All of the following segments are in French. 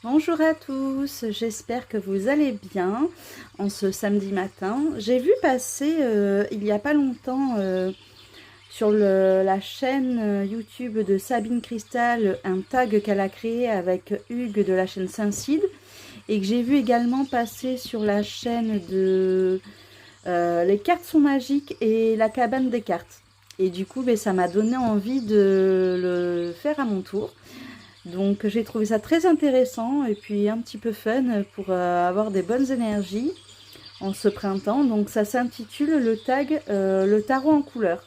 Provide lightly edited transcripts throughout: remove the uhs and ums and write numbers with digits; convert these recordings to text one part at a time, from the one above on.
Bonjour à tous, j'espère que vous allez bien en ce samedi matin. J'ai vu passer il n'y a pas longtemps sur la chaîne YouTube de Sabine Cristal un tag qu'elle a créé avec Hugues de la chaîne Saint-Cide et que j'ai vu également passer sur la chaîne de Les cartes sont magiques et la cabane des cartes. Et du coup, ça m'a donné envie de le faire à mon tour. Donc j'ai trouvé ça très intéressant et puis un petit peu fun pour avoir des bonnes énergies en ce printemps. Donc ça s'intitule le tag le tarot en couleur.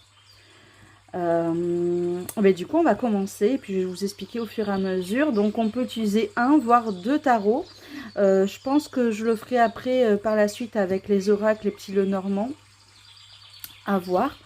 Mais du coup on va commencer et puis je vais vous expliquer au fur et à mesure. Donc on peut utiliser un voire deux tarots. Je pense que je le ferai après par la suite avec les oracles, les petits Lenormand. À voir.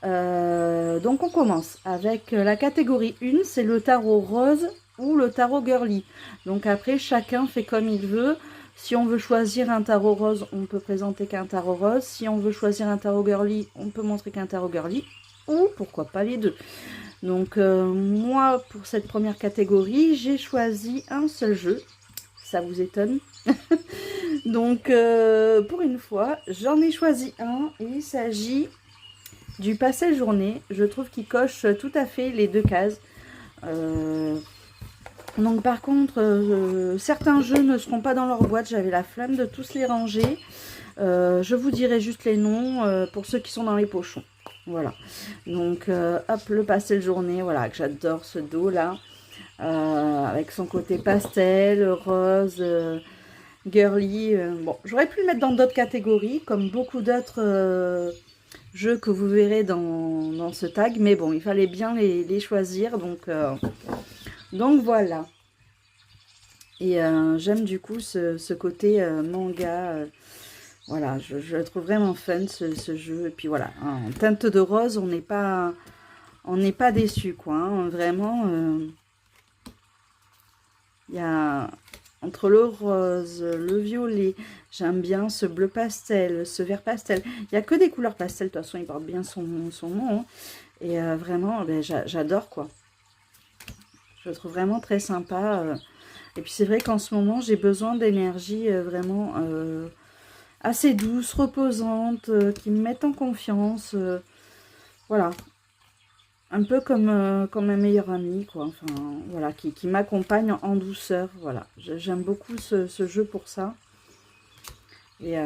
Donc on commence avec la catégorie 1, c'est le tarot rose ou le tarot girly. Donc après chacun fait comme il veut. Si on veut choisir un tarot rose, on peut présenter qu'un tarot rose. Si on veut choisir un tarot girly, on peut montrer qu'un tarot girly. Ou pourquoi pas les deux. Donc moi pour cette première catégorie, j'ai choisi un seul jeu. Ça vous étonne? Donc pour une fois, j'en ai choisi un et il s'agit du pastel journée. Je trouve qu'il coche tout à fait les deux cases. Donc par contre, certains jeux ne seront pas dans leur boîte. J'avais la flemme de tous les ranger. Je vous dirai juste les noms pour ceux qui sont dans les pochons. Voilà. Donc hop, le pastel journée. Voilà, que j'adore ce dos là. Avec son côté pastel, rose, girly. Bon, j'aurais pu le mettre dans d'autres catégories, comme beaucoup d'autres jeux que vous verrez dans ce tag, mais bon, il fallait bien les choisir, donc voilà. Et j'aime du coup ce côté manga, voilà, je le trouve vraiment fun ce jeu, et puis voilà, en teinte de rose, on n'est pas déçu, quoi, hein, vraiment, il y a entre le rose, le violet, j'aime bien ce bleu pastel, ce vert pastel. Il n'y a que des couleurs pastel, de toute façon, il porte bien son nom. Hein. Et vraiment, j'adore, quoi. Je le trouve vraiment très sympa. Et puis c'est vrai qu'en ce moment, j'ai besoin d'énergie vraiment assez douce, reposante, qui me mettent en confiance. Voilà. Un peu comme un meilleur ami, quoi. Enfin, voilà, qui m'accompagne en douceur. Voilà. J'aime beaucoup ce jeu pour ça. Et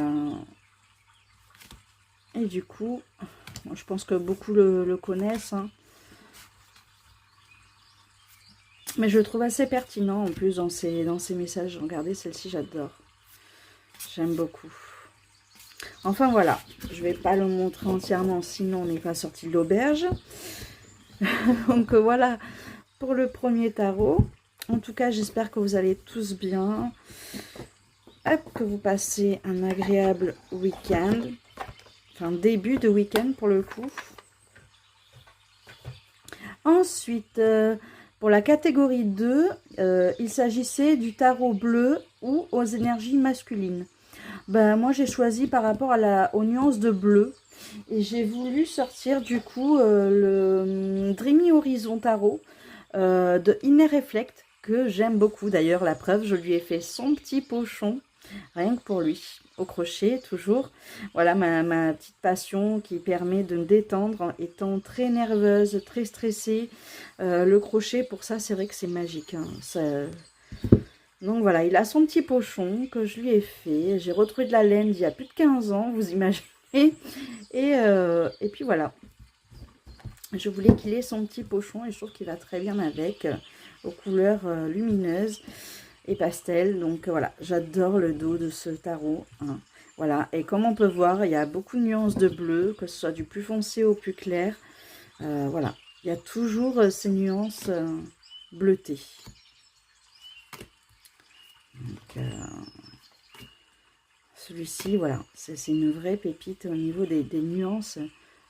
du coup, moi, je pense que beaucoup le connaissent. Hein. Mais je le trouve assez pertinent en plus dans ses messages. Regardez, celle-ci, j'adore. J'aime beaucoup. Enfin, voilà. Je vais pas le montrer entièrement, sinon on n'est pas sorti de l'auberge. Donc, voilà pour le premier tarot. En tout cas, j'espère que vous allez tous bien. Hop, que vous passez un agréable week-end. Enfin, début de week-end pour le coup. Ensuite, pour la catégorie 2, il s'agissait du tarot bleu ou aux énergies masculines. Ben, moi, j'ai choisi par rapport aux nuances de bleu. Et j'ai voulu sortir du coup le Dreamy Horizon Tarot de Inner Reflect, que j'aime beaucoup. D'ailleurs, la preuve, je lui ai fait son petit pochon, rien que pour lui, au crochet toujours. Voilà ma petite passion qui permet de me détendre en étant très nerveuse, très stressée. Le crochet, pour ça, c'est vrai que c'est magique. Hein. Donc voilà, il a son petit pochon que je lui ai fait. J'ai retrouvé de la laine il y a plus de 15 ans, vous imaginez. Et puis voilà. Je voulais qu'il ait son petit pochon et je trouve qu'il va très bien avec, aux couleurs lumineuses et pastel. Donc voilà, j'adore le dos de ce tarot. Hein. Voilà, et comme on peut voir, il y a beaucoup de nuances de bleu, que ce soit du plus foncé au plus clair. Voilà, il y a toujours ces nuances bleutées. Donc, celui-ci, voilà, c'est une vraie pépite au niveau des nuances.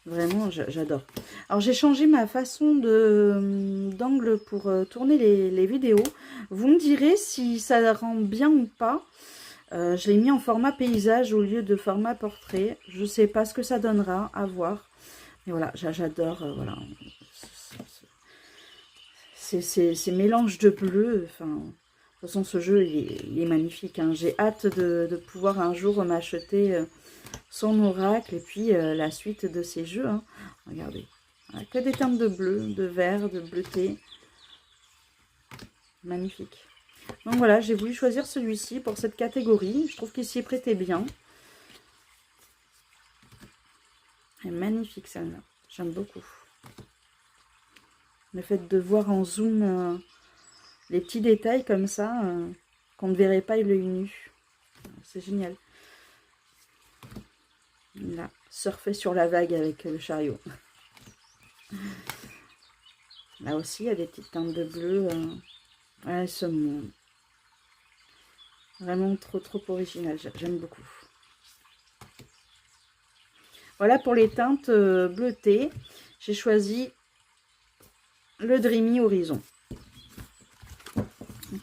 Vraiment, j'adore. Alors, j'ai changé ma façon d'angle pour tourner les vidéos. Vous me direz si ça rend bien ou pas. Je l'ai mis en format paysage au lieu de format portrait. Je ne sais pas ce que ça donnera, à voir. Mais voilà, j'adore. Voilà. Ces mélanges de bleu, enfin, toute façon, ce jeu, il est magnifique, hein. J'ai hâte de pouvoir un jour m'acheter son oracle et puis la suite de ces jeux, hein. Regardez, voilà, que des teintes de bleu, de vert, de bleuté. Magnifique. Donc voilà, j'ai voulu choisir celui-ci pour cette catégorie. Je trouve qu'il s'y prêtait bien. Elle est magnifique celle-là. J'aime beaucoup. Le fait de voir en zoom les petits détails comme ça, qu'on ne verrait pas l'œil nu. C'est génial. Là, surfer sur la vague avec le chariot. Là aussi, il y a des petites teintes de bleu. Ouais, elles sont vraiment trop originales. J'aime beaucoup. Voilà pour les teintes bleutées. J'ai choisi le Dreamy Horizon,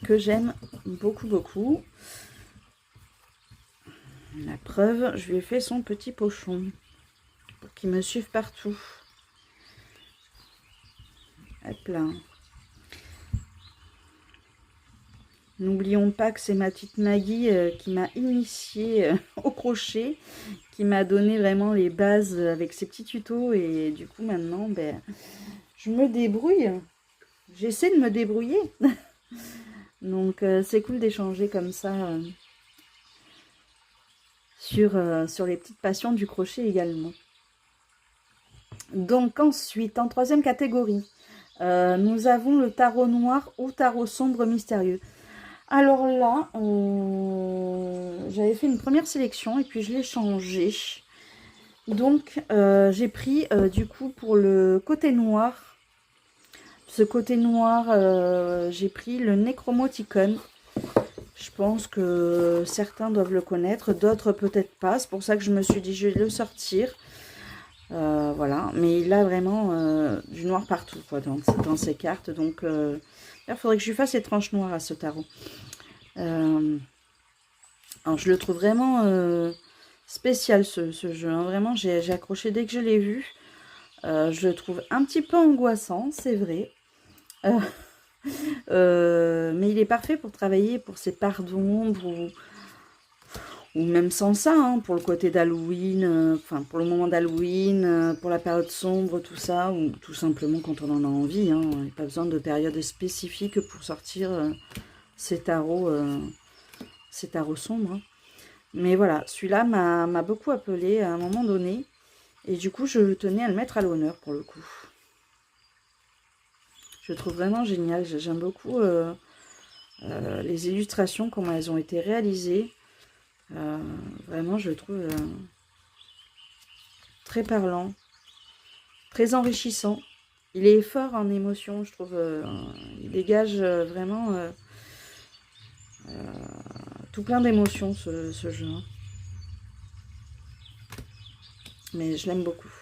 que j'aime beaucoup. La preuve, je lui ai fait son petit pochon pour qu'il me suive partout. Hop là. N'oublions pas que c'est ma petite Maggie qui m'a initiée au crochet, qui m'a donné vraiment les bases avec ses petits tutos. Et du coup, maintenant, ben, je me débrouille. J'essaie de me débrouiller. Donc, c'est cool d'échanger comme ça sur les petites passions du crochet également. Donc, ensuite, en troisième catégorie, nous avons le tarot noir ou tarot sombre mystérieux. Alors là, j'avais fait une première sélection et puis je l'ai changé. Donc, j'ai pris du coup pour le côté noir. Ce côté noir, j'ai pris le Necromoticon. Je pense que certains doivent le connaître, d'autres peut-être pas. C'est pour ça que je me suis dit, je vais le sortir. Voilà, mais il a vraiment du noir partout quoi, dans ses cartes. Donc, il faudrait que je lui fasse les tranches noires à ce tarot. Alors, je le trouve vraiment spécial ce jeu. Hein. Vraiment, j'ai accroché dès que je l'ai vu. Je le trouve un petit peu angoissant, c'est vrai. Mais il est parfait pour travailler pour ses parts d'ombre ou même sans ça, hein, pour le côté d'Halloween, enfin pour le moment d'Halloween, pour la période sombre, tout ça, ou tout simplement quand on en a envie. Hein, il n'y a pas besoin de période spécifique pour sortir ces tarots sombres. Hein. Mais voilà, celui-là m'a beaucoup appelé à un moment donné, et du coup je tenais à le mettre à l'honneur pour le coup. Je le trouve vraiment génial, j'aime beaucoup les illustrations, comment elles ont été réalisées. Vraiment, je le trouve très parlant, très enrichissant. Il est fort en émotion, je trouve. Il dégage vraiment tout plein d'émotions, ce jeu. Hein. Mais je l'aime beaucoup.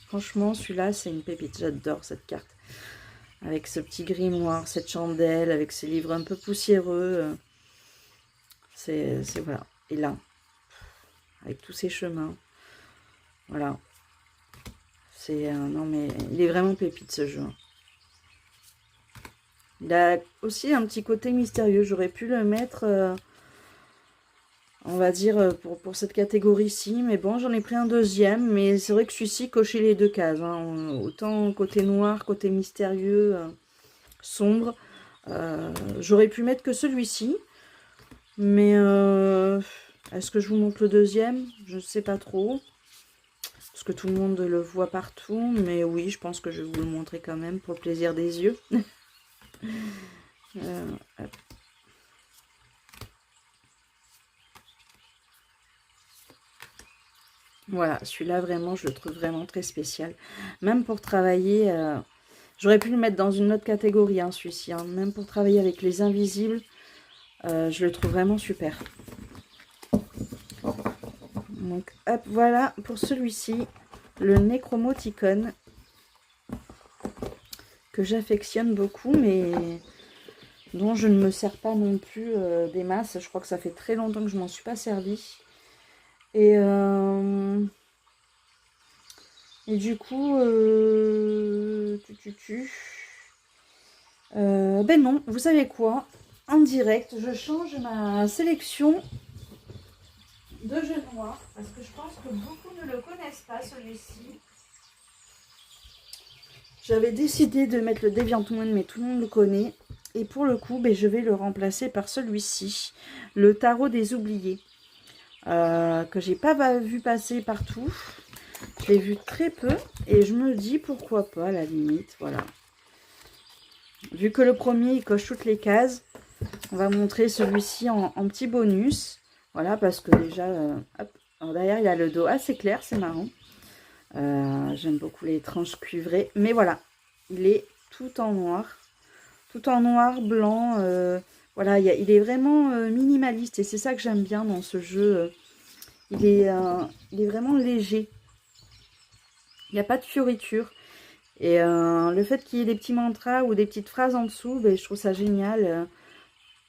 Franchement, celui-là, c'est une pépite. J'adore cette carte. Avec ce petit grimoire, cette chandelle, avec ces livres un peu poussiéreux. C'est voilà. Et là, avec tous ces chemins. Voilà. C'est non mais il est vraiment pépite ce jeu. Il a aussi un petit côté mystérieux. J'aurais pu le mettre, on va dire, pour cette catégorie-ci. Mais bon, j'en ai pris un deuxième. Mais c'est vrai que celui-ci cochait les deux cases. Hein. Autant côté noir, côté mystérieux, sombre. J'aurais pu mettre que celui-ci. Mais est-ce que je vous montre le deuxième? Je ne sais pas trop. Parce que tout le monde le voit partout. Mais oui, je pense que je vais vous le montrer quand même pour le plaisir des yeux. Voilà, celui-là vraiment, je le trouve vraiment très spécial. Même pour travailler, j'aurais pu le mettre dans une autre catégorie, hein, celui-ci. Hein. Même pour travailler avec les invisibles, je le trouve vraiment super. Donc, hop, voilà pour celui-ci, le Necromoticon, que j'affectionne beaucoup, mais dont je ne me sers pas non plus des masses. Je crois que ça fait très longtemps que je m'en suis pas servi. Et du coup, ben non, vous savez quoi? en direct. Je change ma sélection de jeux noirs parce que je pense que beaucoup ne le connaissent pas, celui-ci. J'avais décidé de mettre le Deviant Moon, mais tout le monde le connaît. Et pour le coup, je vais le remplacer par celui-ci, le Tarot des Oubliés, que j'ai pas vu passer partout. Je l'ai vu très peu et je me dis pourquoi pas à la limite, voilà. Vu que le premier, il coche toutes les cases, on va montrer celui-ci en petit bonus. Voilà, parce que déjà, hop, derrière, il y a le dos assez clair, c'est marrant. J'aime beaucoup les tranches cuivrées. Mais voilà, il est tout en noir. Tout en noir, blanc. Voilà, il est vraiment minimaliste. Et c'est ça que j'aime bien dans ce jeu. Il est vraiment léger. Il n'y a pas de fioriture. Et le fait qu'il y ait des petits mantras ou des petites phrases en dessous, je trouve ça génial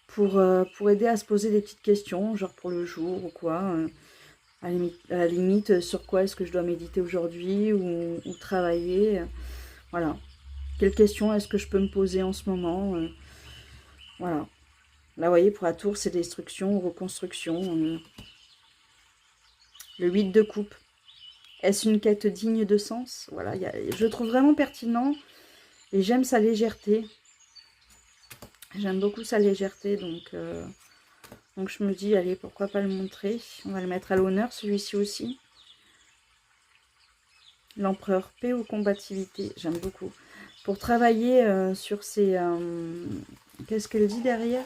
pour aider à se poser des petites questions, genre pour le jour ou quoi. À la limite, sur quoi est-ce que je dois méditer aujourd'hui ou travailler. Voilà. Quelles questions est-ce que je peux me poser en ce moment. Voilà. Là, vous voyez, pour la tour, c'est destruction, reconstruction. Le 8 de coupe. Est-ce une quête digne de sens? Voilà, je le trouve vraiment pertinent et j'aime sa légèreté. J'aime beaucoup sa légèreté, donc je me dis, allez, pourquoi pas le montrer? On va le mettre à l'honneur, celui-ci aussi. L'empereur, paix ou combativité, j'aime beaucoup. Pour travailler sur ces... qu'est-ce qu'elle dit derrière?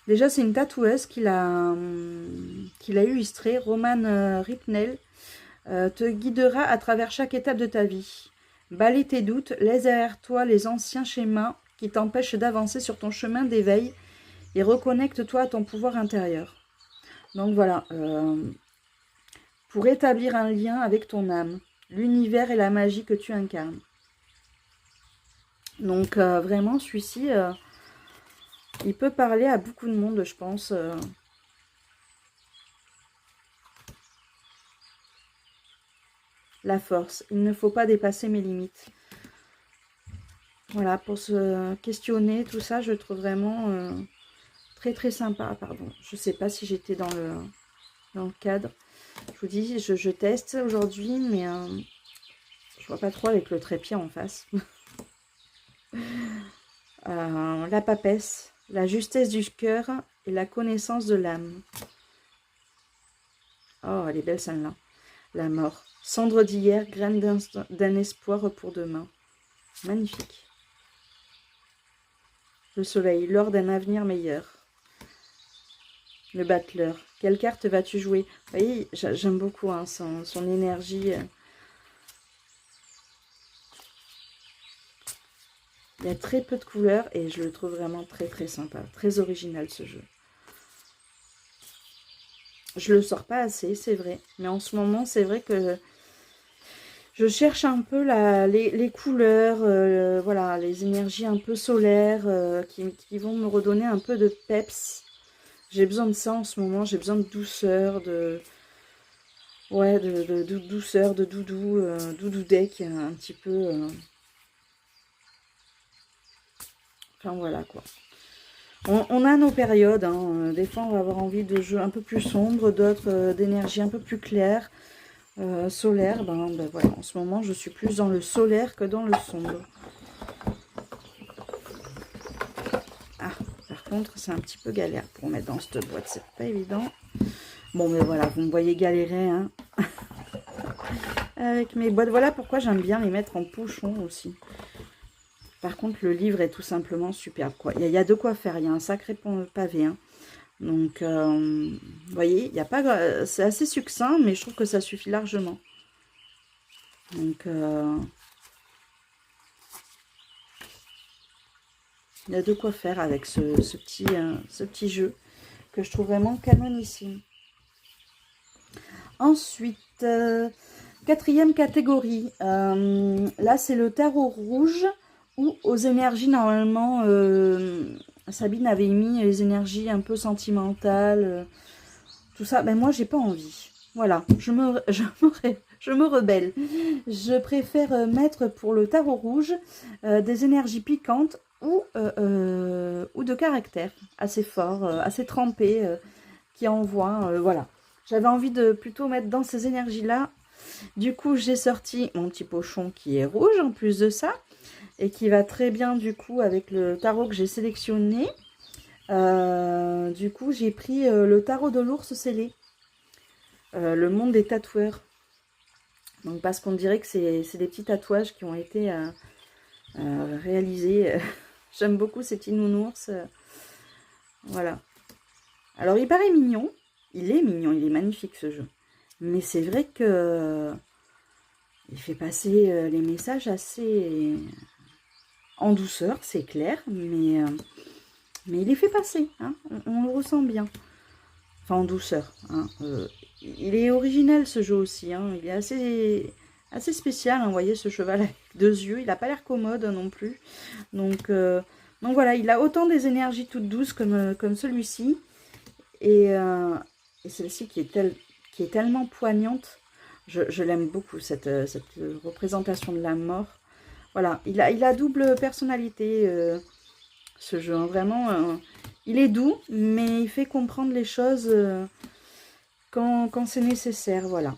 Déjà, c'est une tatoueuse qui l'a illustrée, Romane Ripnel, te guidera à travers chaque étape de ta vie. Balaie tes doutes, laisse derrière toi les anciens schémas qui t'empêchent d'avancer sur ton chemin d'éveil et reconnecte-toi à ton pouvoir intérieur. Donc voilà, pour établir un lien avec ton âme, l'univers et la magie que tu incarnes. Donc vraiment, celui-ci... il peut parler à beaucoup de monde, je pense. La force. Il ne faut pas dépasser mes limites. Voilà, pour se questionner, tout ça, je trouve vraiment très très sympa. Pardon, je ne sais pas si j'étais dans le cadre. Je vous dis, je teste aujourd'hui, mais je vois pas trop avec le trépied en face. La papesse. La justesse du cœur et la connaissance de l'âme. Oh, elle est belle celle-là. La mort. Cendre d'hier, graine d'un espoir pour demain. Magnifique. Le soleil, l'heure d'un avenir meilleur. Le battleur. Quelle carte vas-tu jouer? Vous voyez, j'aime beaucoup hein, son énergie. Il y a très peu de couleurs et je le trouve vraiment très très sympa. Très original ce jeu. Je le sors pas assez, c'est vrai. Mais en ce moment, c'est vrai que je cherche un peu les couleurs, voilà, les énergies un peu solaires qui vont me redonner un peu de peps. J'ai besoin de ça en ce moment. J'ai besoin de douceur, de douceur, de doudou, doudou deck, un petit peu... Enfin voilà quoi. On a nos périodes, hein. Des fois on va avoir envie de jeux un peu plus sombres, d'autres d'énergie un peu plus claire, solaire. Voilà, en ce moment je suis plus dans le solaire que dans le sombre. Ah, par contre c'est un petit peu galère pour mettre dans cette boîte, c'est pas évident. Bon mais voilà, vous me voyez galérer hein. Avec mes boîtes. Voilà pourquoi j'aime bien les mettre en pochon aussi. Par contre, le livre est tout simplement superbe, quoi. Il y a de quoi faire. Il y a un sacré pavé. Hein. Donc, vous voyez, il y a pas. C'est assez succinct, mais je trouve que ça suffit largement. Donc, il y a de quoi faire avec ce petit jeu que je trouve vraiment canonissime. Ensuite, quatrième catégorie. Là, c'est le tarot rouge. Ou aux énergies, normalement, Sabine avait mis les énergies un peu sentimentales, tout ça. Ben moi, j'ai pas envie. Voilà, je me Je me rebelle. Je préfère mettre pour le tarot rouge des énergies piquantes ou de caractère assez fort, assez trempé, qui envoie, voilà. J'avais envie de plutôt mettre dans ces énergies-là. Du coup, j'ai sorti mon petit pochon qui est rouge en plus de ça, et qui va très bien du coup avec le tarot que j'ai sélectionné. Du coup, j'ai pris le tarot de l'ours scellé, le monde des tatoueurs. Donc parce qu'on dirait que c'est des petits tatouages qui ont été réalisés. J'aime beaucoup ces petits nounours. Voilà. Alors il paraît mignon. Il est mignon, il est magnifique ce jeu. Mais c'est vrai que il fait passer les messages assez en douceur, c'est clair, mais il les fait passer, hein, on le ressent bien. Enfin, en douceur. Hein, il est original ce jeu aussi, hein, il est assez spécial, hein, vous voyez ce cheval avec 2 yeux, il n'a pas l'air commode non plus. Donc voilà, il a autant des énergies toutes douces comme celui-ci, et celle-ci qui est tellement poignante. Je l'aime beaucoup, cette représentation de la mort. Voilà, il a double personnalité, ce jeu, hein, vraiment. Il est doux, mais il fait comprendre les choses quand c'est nécessaire, voilà.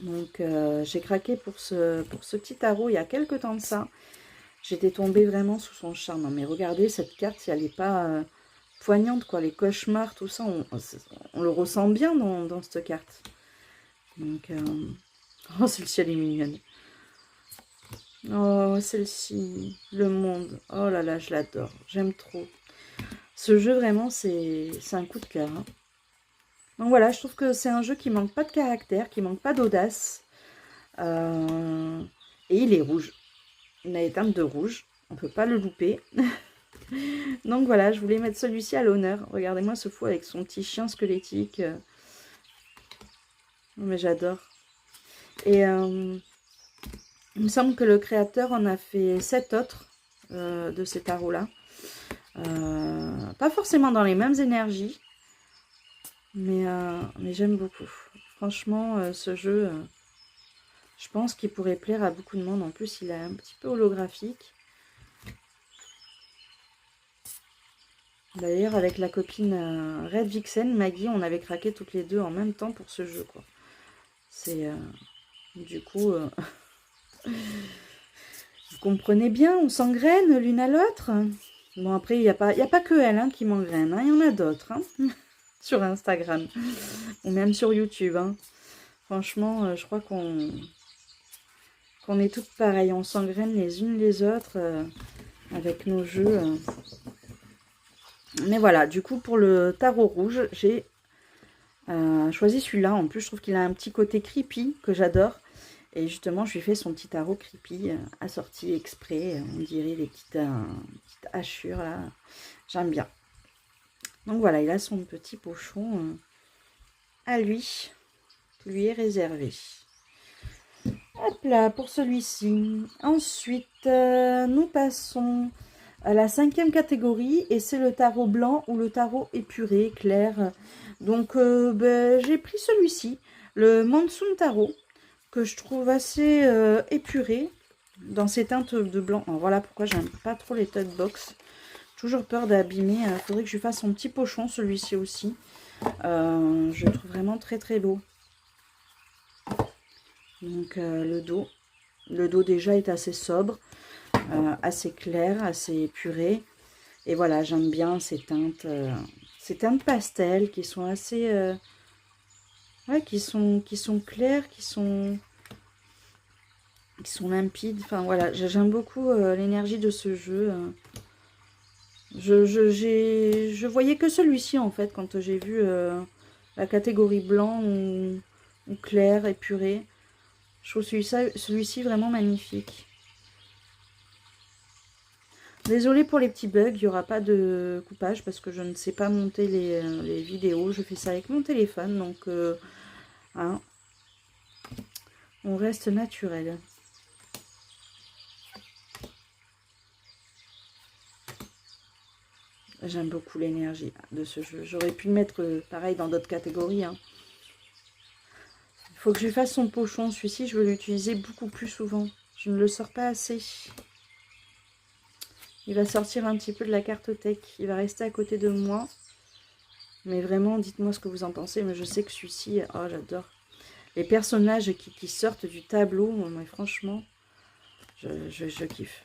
Donc, j'ai craqué pour ce petit tarot il y a quelques temps de ça. J'étais tombée vraiment sous son charme. Non, mais regardez, cette carte, si elle n'est pas poignante, quoi. Les cauchemars, tout ça, on le ressent bien dans cette carte. Donc, oh, celle-ci, elle est mignonne. Oh, celle-ci, le monde. Oh là là, je l'adore. J'aime trop. Ce jeu, vraiment, c'est un coup de cœur. Hein. Donc voilà, je trouve que c'est un jeu qui manque pas de caractère, qui manque pas d'audace. Et il est rouge. Il a les teintes de rouge. On peut pas le louper. Donc voilà, je voulais mettre celui-ci à l'honneur. Regardez-moi ce fou avec son petit chien squelettique. Mais j'adore. Et il me semble que le créateur en a fait 7 autres de ces tarots-là. Pas forcément dans les mêmes énergies. Mais j'aime beaucoup. Franchement, ce jeu, je pense qu'il pourrait plaire à beaucoup de monde. En plus, il est un petit peu holographique. D'ailleurs, avec la copine Red Vixen, Maggie, on avait craqué toutes les deux en même temps pour ce jeu, quoi. C'est... du coup... vous comprenez bien, on s'engraine l'une à l'autre. Bon, après, il n'y a pas que elle qui m'engraine. Hein, il y en a d'autres. Hein, sur Instagram. Ou même sur YouTube. Hein. Franchement, je crois qu'on est toutes pareilles. On s'engraine les unes les autres avec nos jeux. Mais voilà, du coup, pour le tarot rouge, j'ai choisi celui-là. En plus, je trouve qu'il a un petit côté creepy que j'adore. Et justement, je lui ai fait son petit tarot creepy assorti exprès. On dirait les petites hachures là. J'aime bien. Donc voilà, il a son petit pochon à lui. Qui lui est réservé. Hop là, pour celui-ci. Ensuite, nous passons à la 5e catégorie. Et c'est le tarot blanc ou le tarot épuré, clair. Donc, j'ai pris celui-ci. Le Monsoon Tarot. Que je trouve assez épuré dans ses teintes de blanc. Alors, voilà pourquoi j'aime pas trop les tote box. Toujours peur d'abîmer. Il faudrait que je fasse son petit pochon, celui-ci aussi. Je le trouve vraiment très très beau. Donc le dos. Le dos déjà est assez sobre, assez clair, assez épuré. Et voilà, j'aime bien ces teintes pastel qui sont assez... ouais, qui sont clairs, qui sont limpides. Enfin voilà, j'aime beaucoup l'énergie de ce jeu. Je voyais que celui-ci en fait quand j'ai vu la catégorie blanc ou clair, épuré. Je trouve celui-ci vraiment magnifique. Désolée pour les petits bugs, il n'y aura pas de coupage parce que je ne sais pas monter les vidéos. Je fais ça avec mon téléphone, donc hein, on reste naturel. J'aime beaucoup l'énergie de ce jeu. J'aurais pu le mettre pareil dans d'autres catégories. Hein. Il faut que je lui fasse son pochon. Celui-ci, je veux l'utiliser beaucoup plus souvent. Je ne le sors pas assez. Il va sortir un petit peu de la cartothèque. Il va rester à côté de moi. Mais vraiment, dites-moi ce que vous en pensez. Mais je sais que celui-ci, oh, j'adore. Les personnages qui sortent du tableau, mais franchement, je kiffe.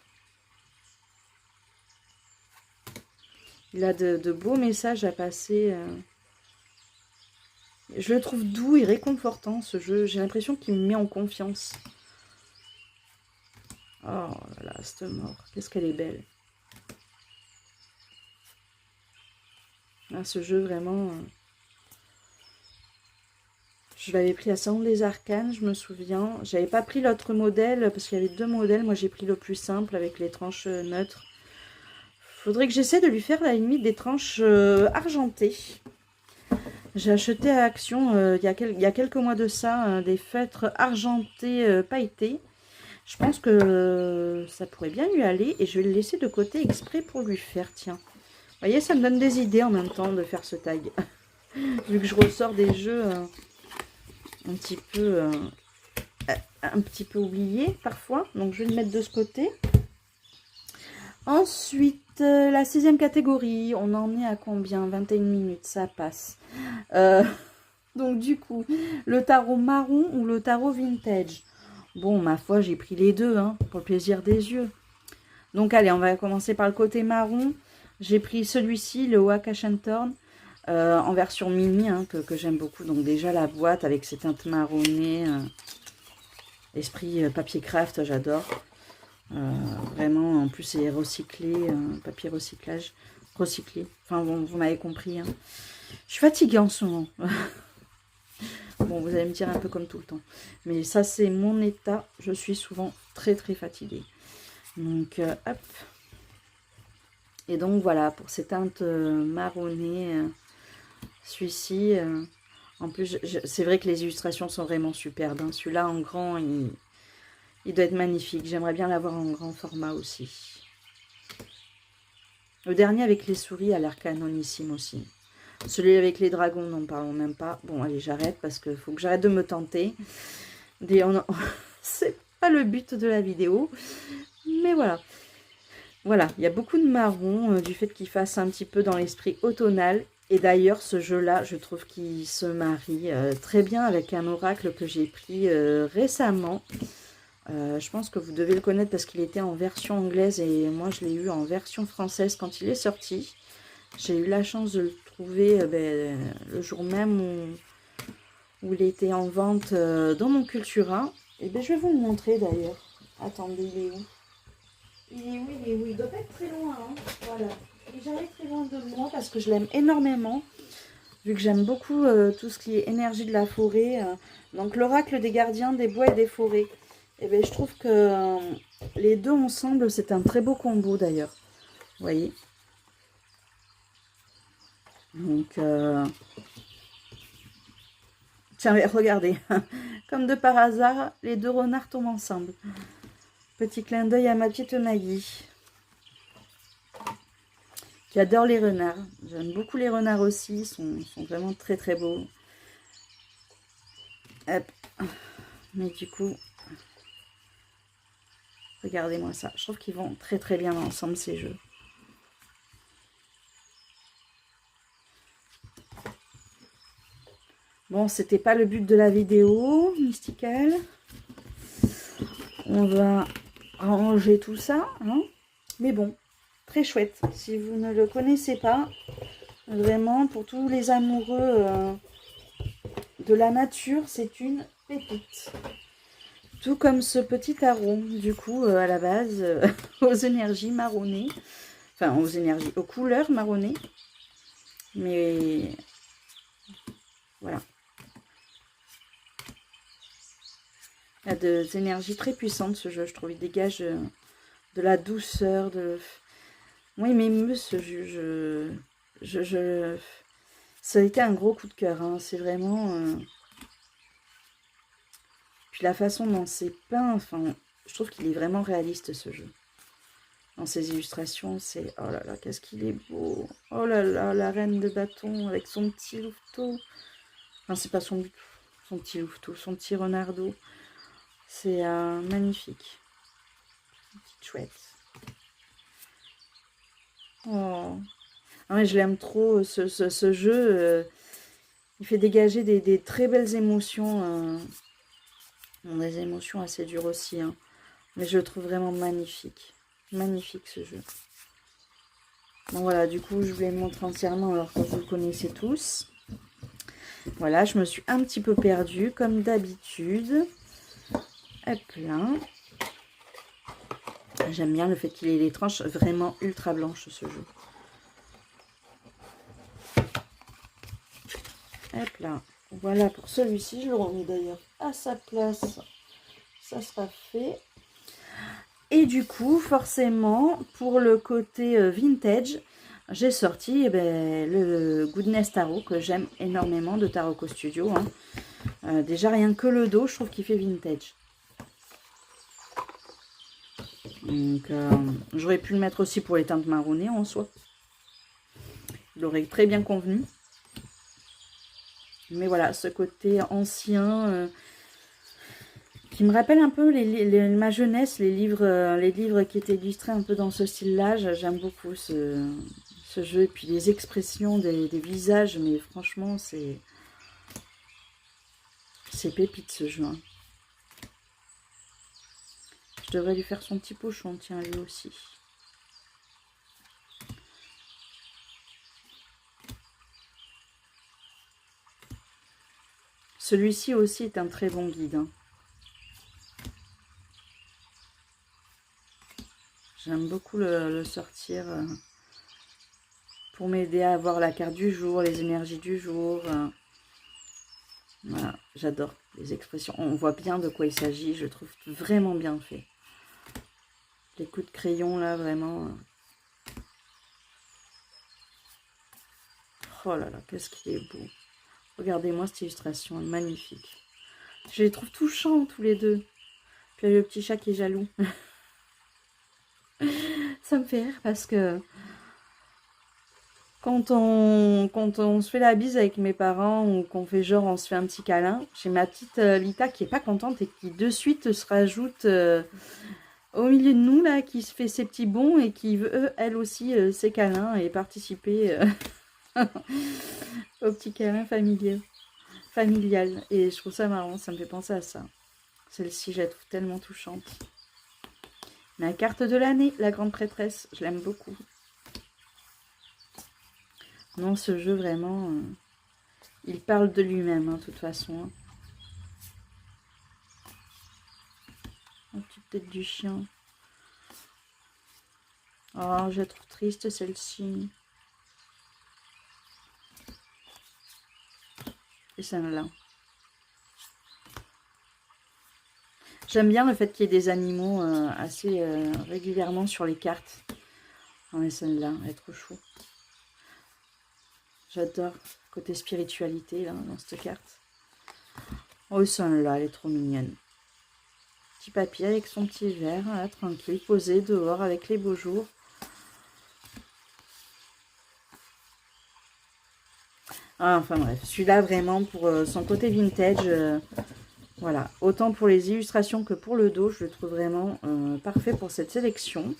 Il a de beaux messages à passer. Je le trouve doux et réconfortant, ce jeu. J'ai l'impression qu'il me met en confiance. Oh là là, cette mort. Qu'est-ce qu'elle est belle. Ah, ce jeu, vraiment... Je l'avais pris à Salon des Arcanes, je me souviens. J'avais pas pris l'autre modèle, parce qu'il y avait deux modèles. Moi, j'ai pris le plus simple, avec les tranches neutres. Faudrait que j'essaie de lui faire, à la limite, des tranches argentées. J'ai acheté à Action, il y a quelques mois de ça, des feutres argentés pailletés. Je pense que ça pourrait bien lui aller. Et je vais le laisser de côté exprès pour lui faire, tiens. Vous voyez, ça me donne des idées en même temps de faire ce tag. Vu que je ressors des jeux un petit peu oubliés parfois. Donc, je vais le mettre de ce côté. Ensuite, la 6e catégorie. On en est à combien? 21 minutes, ça passe. Donc, du coup, le tarot marron ou le tarot vintage? Bon, ma foi, j'ai pris les deux, hein, pour le plaisir des yeux. Donc, allez, on va commencer par le côté marron. J'ai pris celui-ci, le Waka Shantorn, en version mini, hein, que j'aime beaucoup. Donc, déjà, la boîte avec ses teintes marronnées, esprit papier craft, j'adore. Vraiment, en plus, c'est recyclé, papier recyclage, recyclé. Enfin, bon, vous m'avez compris. Hein. Je suis fatiguée en ce moment. Bon, vous allez me dire un peu comme tout le temps. Mais ça, c'est mon état. Je suis souvent très, très fatiguée. Donc, hop. Et donc, voilà, pour ces teintes marronnées, celui-ci, en plus, c'est vrai que les illustrations sont vraiment superbes. Hein. Celui-là, en grand, il doit être magnifique. J'aimerais bien l'avoir en grand format aussi. Le dernier avec les souris a l'air canonissime aussi. Celui avec les dragons, n'en parlons même pas. Bon, allez, j'arrête parce qu'il faut que j'arrête de me tenter. C'est pas le but de la vidéo. Mais voilà. Voilà, il y a beaucoup de marron du fait qu'il fasse un petit peu dans l'esprit automnal. Et d'ailleurs, ce jeu-là, je trouve qu'il se marie très bien avec un oracle que j'ai pris récemment. Je pense que vous devez le connaître parce qu'il était en version anglaise et moi, je l'ai eu en version française quand il est sorti. J'ai eu la chance de le trouver le jour même où il était en vente dans mon Cultura. Et je vais vous le montrer d'ailleurs. Attendez, il est où? Il est où? Il est où? Il doit pas être très loin. Hein. Voilà. Il est jamais très loin de moi parce que je l'aime énormément. Vu que j'aime beaucoup tout ce qui est énergie de la forêt. Donc l'oracle des gardiens des bois et des forêts. Et je trouve que les deux ensemble, c'est un très beau combo d'ailleurs. Vous voyez? Donc, tiens, regardez. Comme de par hasard, les deux renards tombent ensemble. Petit clin d'œil à ma petite Maggie. Qui adore les renards. J'aime beaucoup les renards aussi. Ils sont vraiment très très beaux. Hop. Mais du coup, regardez-moi ça. Je trouve qu'ils vont très très bien ensemble ces jeux. Bon, c'était pas le but de la vidéo, Mystical. On va ranger tout ça. Hein. Mais bon, très chouette. Si vous ne le connaissez pas, vraiment, pour tous les amoureux de la nature, c'est une pépite. Tout comme ce petit tarot, du coup, à la base, aux énergies marronnées. Enfin, aux couleurs marronnées. Mais voilà. Il y a des énergies très puissantes, ce jeu, je trouve. Il dégage de la douceur. Moi, il m'émeut, ce jeu. Ça a été un gros coup de cœur. Hein. C'est vraiment... Puis la façon dont c'est peint, enfin, je trouve qu'il est vraiment réaliste, ce jeu. Dans ses illustrations, c'est... Oh là là, qu'est-ce qu'il est beau. Oh là là, la reine de bâton avec son petit louveteau. Enfin, c'est pas son son petit louveteau, son petit renardeau. C'est magnifique. Une petite chouette. Oh. Ah ouais, je l'aime trop, ce jeu. Il fait dégager des très belles émotions. Des émotions assez dures aussi. Hein. Mais je le trouve vraiment magnifique. Magnifique ce jeu. Bon voilà, du coup, je vous l'ai montré entièrement alors que vous le connaissez tous. Voilà, je me suis un petit peu perdue comme d'habitude. Hop là. J'aime bien le fait qu'il ait les tranches vraiment ultra blanches, ce jeu. Hop là. Voilà pour celui-ci. Je le remets d'ailleurs à sa place. Ça sera fait. Et du coup, forcément, pour le côté vintage, j'ai sorti le Goodness Tarot, que j'aime énormément, de Taroko Studio. Hein. Déjà, rien que le dos, je trouve qu'il fait vintage. Donc, j'aurais pu le mettre aussi pour les teintes marronnées en soi. Il aurait très bien convenu. Mais voilà, ce côté ancien qui me rappelle un peu ma jeunesse, les livres qui étaient illustrés un peu dans ce style-là. J'aime beaucoup ce jeu. Et puis les expressions des visages, mais franchement, c'est pépite ce jeu. Hein. Je devrais lui faire son petit pochon, tiens, lui aussi. Celui-ci aussi est un très bon guide. Hein. J'aime beaucoup le sortir pour m'aider à avoir la carte du jour, les énergies du jour. Voilà, j'adore les expressions. On voit bien de quoi il s'agit, je trouve vraiment bien fait. Les coups de crayon là, vraiment. Oh là là, qu'est-ce qu'il est beau. Regardez-moi cette illustration, elle est magnifique. Je les trouve touchants tous les deux. Puis il y a le petit chat qui est jaloux. Ça me fait rire parce que quand on se fait la bise avec mes parents ou qu'on fait genre on se fait un petit câlin, j'ai ma petite Lita qui est pas contente et qui de suite se rajoute au milieu de nous là, qui se fait ses petits bonds et qui veut elle aussi ses câlins et participer au petit câlin familial. Et je trouve ça marrant, ça me fait penser à ça. Celle-ci, je la trouve tellement touchante. Ma carte de l'année, la grande prêtresse, je l'aime beaucoup. Non, ce jeu, vraiment, il parle de lui-même, hein, de toute façon. La petite tête du chien. Oh, je la trouve triste, celle-ci. Et celle-là. J'aime bien le fait qu'il y ait des animaux assez régulièrement sur les cartes. Non, mais celle-là, elle est trop chou. J'adore côté spiritualité là, dans cette carte. Oh, celle-là, elle est trop mignonne. Petit papier avec son petit verre, là, tranquille, posé dehors avec les beaux jours. Ah, enfin bref, celui-là vraiment pour son côté vintage. Voilà, autant pour les illustrations que pour le dos, je le trouve vraiment parfait pour cette sélection.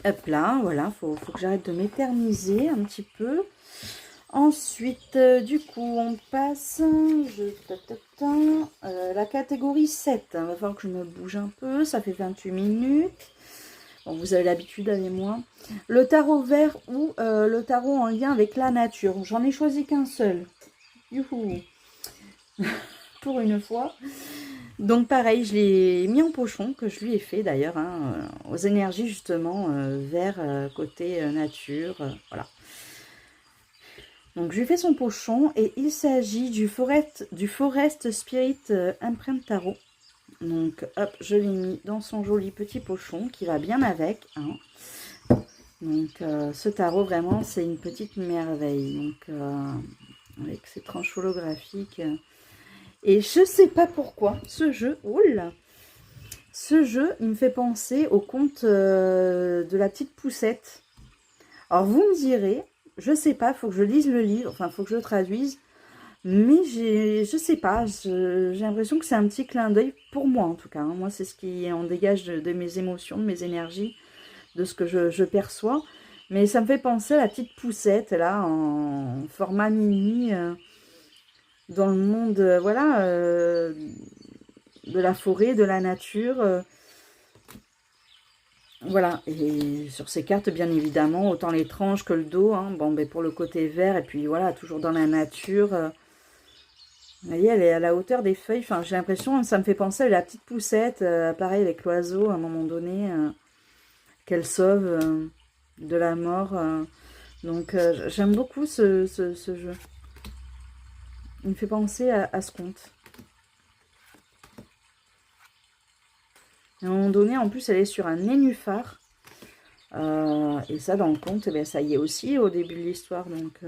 Hop là, voilà, faut que j'arrête de m'éterniser un petit peu. Ensuite, du coup, on passe la catégorie 7. Il va falloir que je me bouge un peu, ça fait 28 minutes. Bon, vous avez l'habitude avec moi. Le tarot vert ou le tarot en lien avec la nature. J'en ai choisi qu'un seul. Youhou. Pour une fois. Donc pareil, je l'ai mis en pochon, que je lui ai fait d'ailleurs, hein, aux énergies justement vert côté nature, voilà. Donc je lui ai fait son pochon et il s'agit du Forest Spirit Imprint Tarot. Donc hop, je l'ai mis dans son joli petit pochon qui va bien avec. Hein. Donc ce tarot vraiment c'est une petite merveille. Donc avec ses tranches holographiques. Et je sais pas pourquoi ce jeu, oula, ce jeu il me fait penser au conte de la petite poussette. Alors vous me direz, je sais pas, faut que je lise le livre, enfin faut que je le traduise. Mais je sais pas, j'ai l'impression que c'est un petit clin d'œil pour moi en tout cas, hein. Moi, c'est ce qui en dégage de mes émotions, de mes énergies, de ce que je perçois. Mais ça me fait penser à la petite poussette là, en format mini, dans le monde, voilà, de la forêt, de la nature. Voilà, et sur ces cartes, bien évidemment, autant les tranches que le dos, hein. Bon, ben pour le côté vert, et puis voilà, toujours dans la nature. Vous voyez, elle est à la hauteur des feuilles. Enfin, j'ai l'impression, ça me fait penser à la petite poussette, pareil avec l'oiseau, à un moment donné, qu'elle sauve de la mort. Donc, j'aime beaucoup ce jeu. Il me fait penser à ce conte. À un moment donné, en plus, elle est sur un nénuphar. Et ça, dans le conte, eh bien, ça y est aussi au début de l'histoire. Donc,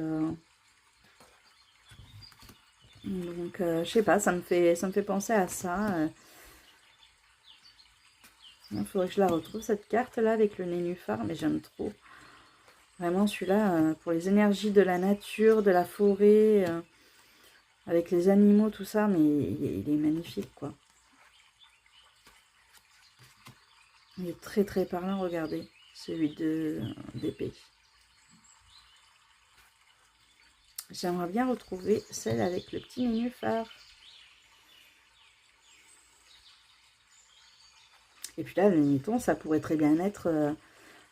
je sais pas, ça me fait penser à ça. Il faudrait que je la retrouve, cette carte-là, avec le nénuphar, mais j'aime trop. Vraiment, celui-là, pour les énergies de la nature, de la forêt, avec les animaux, tout ça, mais il est magnifique, quoi. Il est très, très parlant, regardez, celui d'épée. J'aimerais bien retrouver celle avec le petit nénuphar. Et puis là, le mouton, ça pourrait très bien être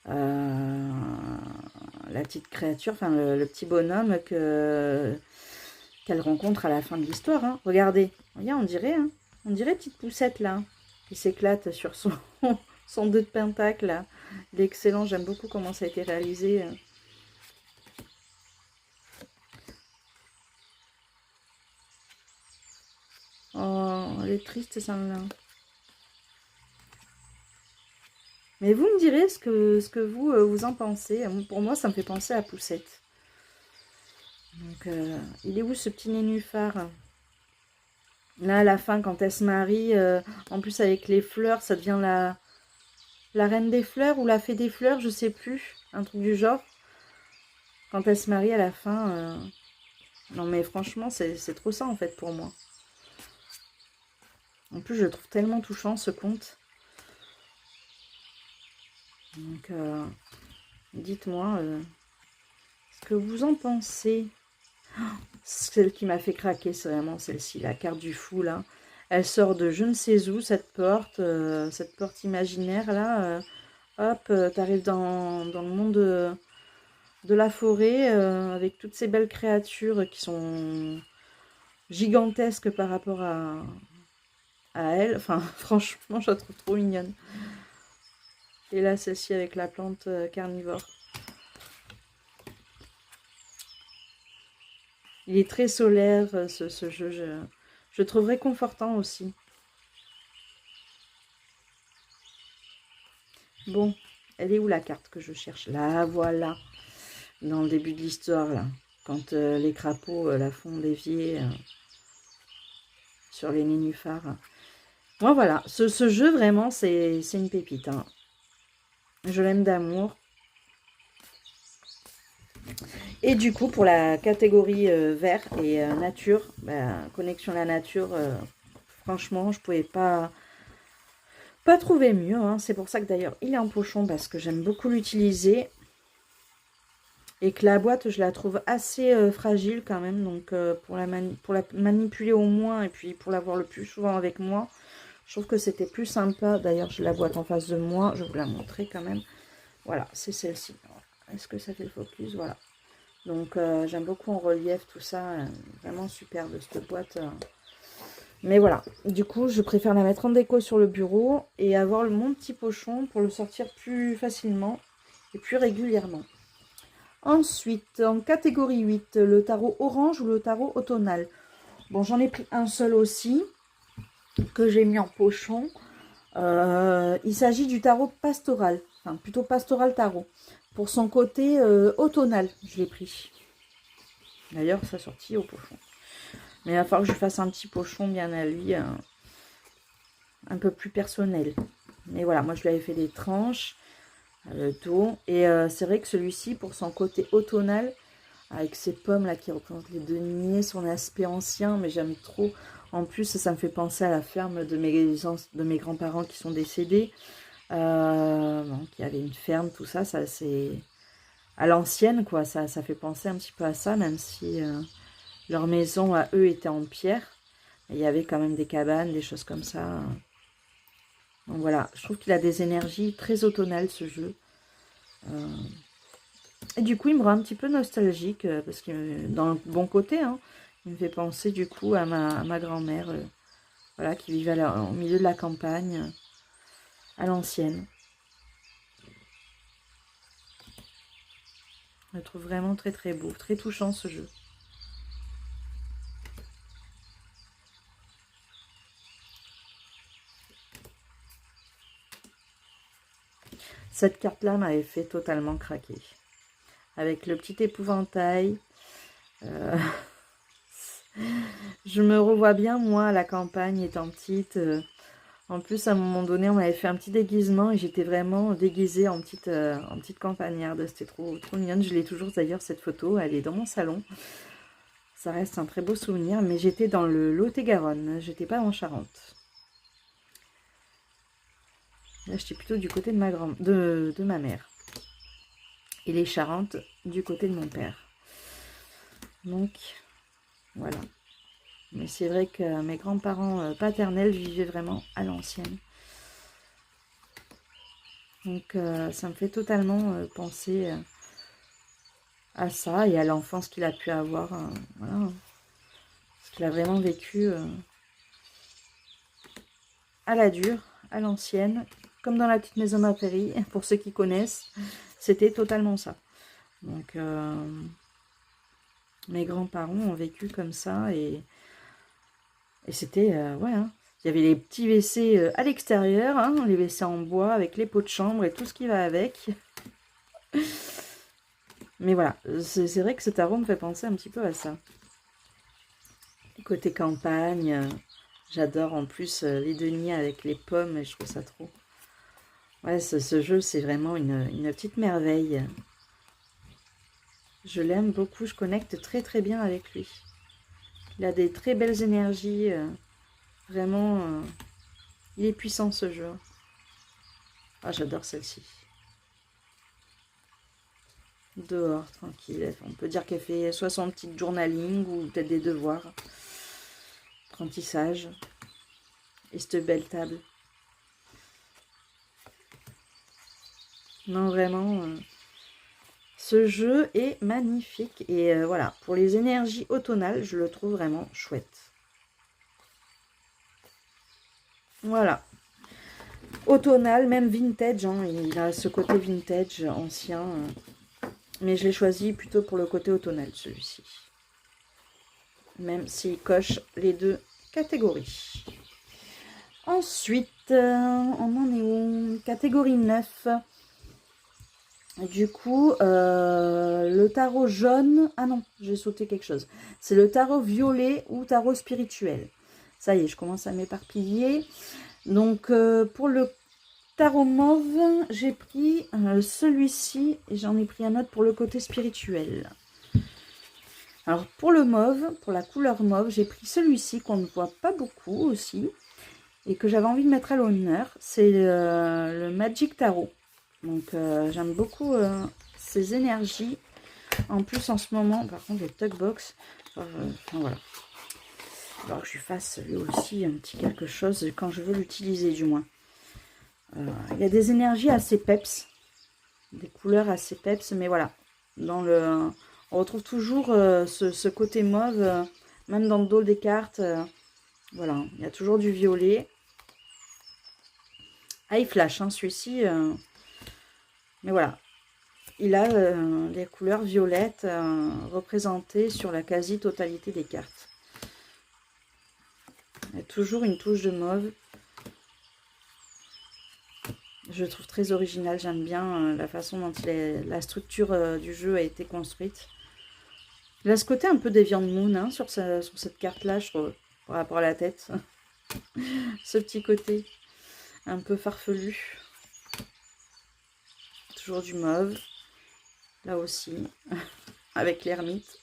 la petite créature, enfin le petit bonhomme qu'elle rencontre à la fin de l'histoire. Hein. Regardez, on dirait petite poussette là, qui s'éclate sur son 2 de pentacle. Là. Il est excellent, j'aime beaucoup comment ça a été réalisé. Oh, elle est triste celle-là. Mais vous me direz ce que vous, vous en pensez. Pour moi, ça me fait penser à Poussette. Donc, il est où ce petit nénuphar? Là, à la fin, quand elle se marie, en plus avec les fleurs, ça devient la reine des fleurs ou la fée des fleurs, je sais plus. Un truc du genre. Quand elle se marie à la fin. Non, mais franchement, c'est trop ça, en fait, pour moi. En plus, je le trouve tellement touchant, ce conte. Donc, dites-moi ce que vous en pensez. Celle qui m'a fait craquer, c'est vraiment celle-ci, la carte du fou, là. Elle sort de je ne sais où, cette porte imaginaire, là. Hop, t'arrives dans le monde de la forêt, avec toutes ces belles créatures qui sont gigantesques par rapport à elle. Enfin, franchement, je la trouve trop mignonne. Et là, celle-ci avec la plante carnivore. Il est très solaire, ce jeu. Je le trouve réconfortant aussi. Bon, elle est où la carte que je cherche? Là, voilà. Dans le début de l'histoire, là. Quand les crapauds la font dévier sur les nénuphars. Moi, voilà. Ce jeu, vraiment, c'est une pépite. Hein. Je l'aime d'amour. Et du coup, pour la catégorie vert et nature, connexion à la nature, franchement, je pouvais pas trouver mieux. Hein. C'est pour ça que d'ailleurs, il est en pochon parce que j'aime beaucoup l'utiliser. Et que la boîte, je la trouve assez fragile quand même. Donc, pour la manipuler au moins et puis pour l'avoir le plus souvent avec moi, je trouve que c'était plus sympa. D'ailleurs, j'ai la boîte en face de moi. Je vais vous la montrer quand même. Voilà, c'est celle-ci. Est-ce que ça fait le focus? Voilà. Donc, j'aime beaucoup en relief tout ça. Vraiment superbe cette boîte. Mais voilà. Du coup, je préfère la mettre en déco sur le bureau et avoir mon petit pochon pour le sortir plus facilement et plus régulièrement. Ensuite, en catégorie 8, le tarot orange ou le tarot automnal. Bon, j'en ai pris un seul aussi, que j'ai mis en pochon. Il s'agit du tarot pastoral, enfin plutôt pastoral tarot. Pour son côté automnal, je l'ai pris. D'ailleurs, ça sortit au pochon. Mais il va falloir que je fasse un petit pochon bien à lui, un peu plus personnel. Mais voilà, moi je lui avais fait des tranches, le dos. Et c'est vrai que celui-ci, pour son côté automnal, avec ces pommes là qui représentent les deniers, son aspect ancien, mais j'aime trop. En plus, ça me fait penser à la ferme de mes grands-parents qui sont décédés. Donc, il y avait une ferme, tout ça, ça c'est à l'ancienne, quoi. Ça fait penser un petit peu à ça, même si leur maison à eux était en pierre. Il y avait quand même des cabanes, des choses comme ça. Donc voilà, je trouve qu'il a des énergies très automnales, ce jeu. Et du coup, il me rend un petit peu nostalgique, parce que dans le bon côté, hein, il me fait penser du coup à ma grand-mère, voilà, qui vivait au milieu de la campagne, à l'ancienne. Je le trouve vraiment très très beau, très touchant ce jeu. Cette carte-là m'avait fait totalement craquer. Avec le petit épouvantail. Je me revois bien, moi, à la campagne, étant petite. En plus, à un moment donné, on m'avait fait un petit déguisement et j'étais vraiment déguisée en petite campagnarde. C'était trop, trop mignonne. Je l'ai toujours, d'ailleurs, cette photo. Elle est dans mon salon. Ça reste un très beau souvenir. Mais j'étais dans le Lot-et-Garonne. J'étais pas en Charente. Là, j'étais plutôt du côté de ma mère. Et les Charentes du côté de mon père. Donc, voilà. Mais c'est vrai que mes grands-parents paternels vivaient vraiment à l'ancienne. Donc, ça me fait totalement penser à ça et à l'enfance qu'il a pu avoir. Voilà. Parce qu'il a vraiment vécu à la dure, à l'ancienne, comme dans la petite maison d'Apéry, pour ceux qui connaissent. C'était totalement ça. Donc, mes grands-parents ont vécu comme ça et c'était, ouais, hein. Il y avait les petits WC à l'extérieur, hein, les WC en bois avec les pots de chambre et tout ce qui va avec. Mais voilà, c'est vrai que ce tarot me fait penser un petit peu à ça. Côté campagne, j'adore en plus les deniers avec les pommes et je trouve ça trop. Ouais, ce jeu, c'est vraiment une petite merveille. Je l'aime beaucoup, je connecte très très bien avec lui. Il a des très belles énergies, vraiment, il est puissant ce jeu. Ah, j'adore celle-ci. Dehors, tranquille. On peut dire qu'elle fait soit son petit journaling ou peut-être des devoirs. Apprentissage. Et cette belle table. Non, vraiment, ce jeu est magnifique. Et voilà, pour les énergies automnales, je le trouve vraiment chouette. Voilà. Automnal, même vintage. Hein, il a ce côté vintage, ancien. Mais je l'ai choisi plutôt pour le côté automnal, celui-ci. Même s'il coche les deux catégories. Ensuite, on en est où? Catégorie 9. Du coup, le tarot jaune... Ah non, j'ai sauté quelque chose. C'est le tarot violet ou tarot spirituel. Ça y est, je commence à m'éparpiller. Donc, pour le tarot mauve, j'ai pris celui-ci. Et j'en ai pris un autre pour le côté spirituel. Alors, pour le mauve, pour la couleur mauve, j'ai pris celui-ci qu'on ne voit pas beaucoup aussi. Et que j'avais envie de mettre à l'honneur. C'est le Magic Tarot. Donc, j'aime beaucoup ces énergies. En plus, en ce moment, par contre, le Tugbox, enfin, voilà. Alors que je lui fasse lui aussi un petit quelque chose quand je veux l'utiliser, du moins. Il y a des énergies assez peps. Des couleurs assez peps, mais voilà. On retrouve toujours ce côté mauve, même dans le dos des cartes. Voilà, il y a toujours du violet. Ah, il flash, hein, celui-ci. Mais voilà, il a les couleurs violettes représentées sur la quasi-totalité des cartes. Il y a toujours une touche de mauve. Je trouve très original, j'aime bien la façon dont la structure du jeu a été construite. Il a ce côté un peu Deviant Moon hein, sur cette carte-là, je trouve, par rapport à la tête. Ce petit côté un peu farfelu. Toujours du mauve. Là aussi. avec l'ermite.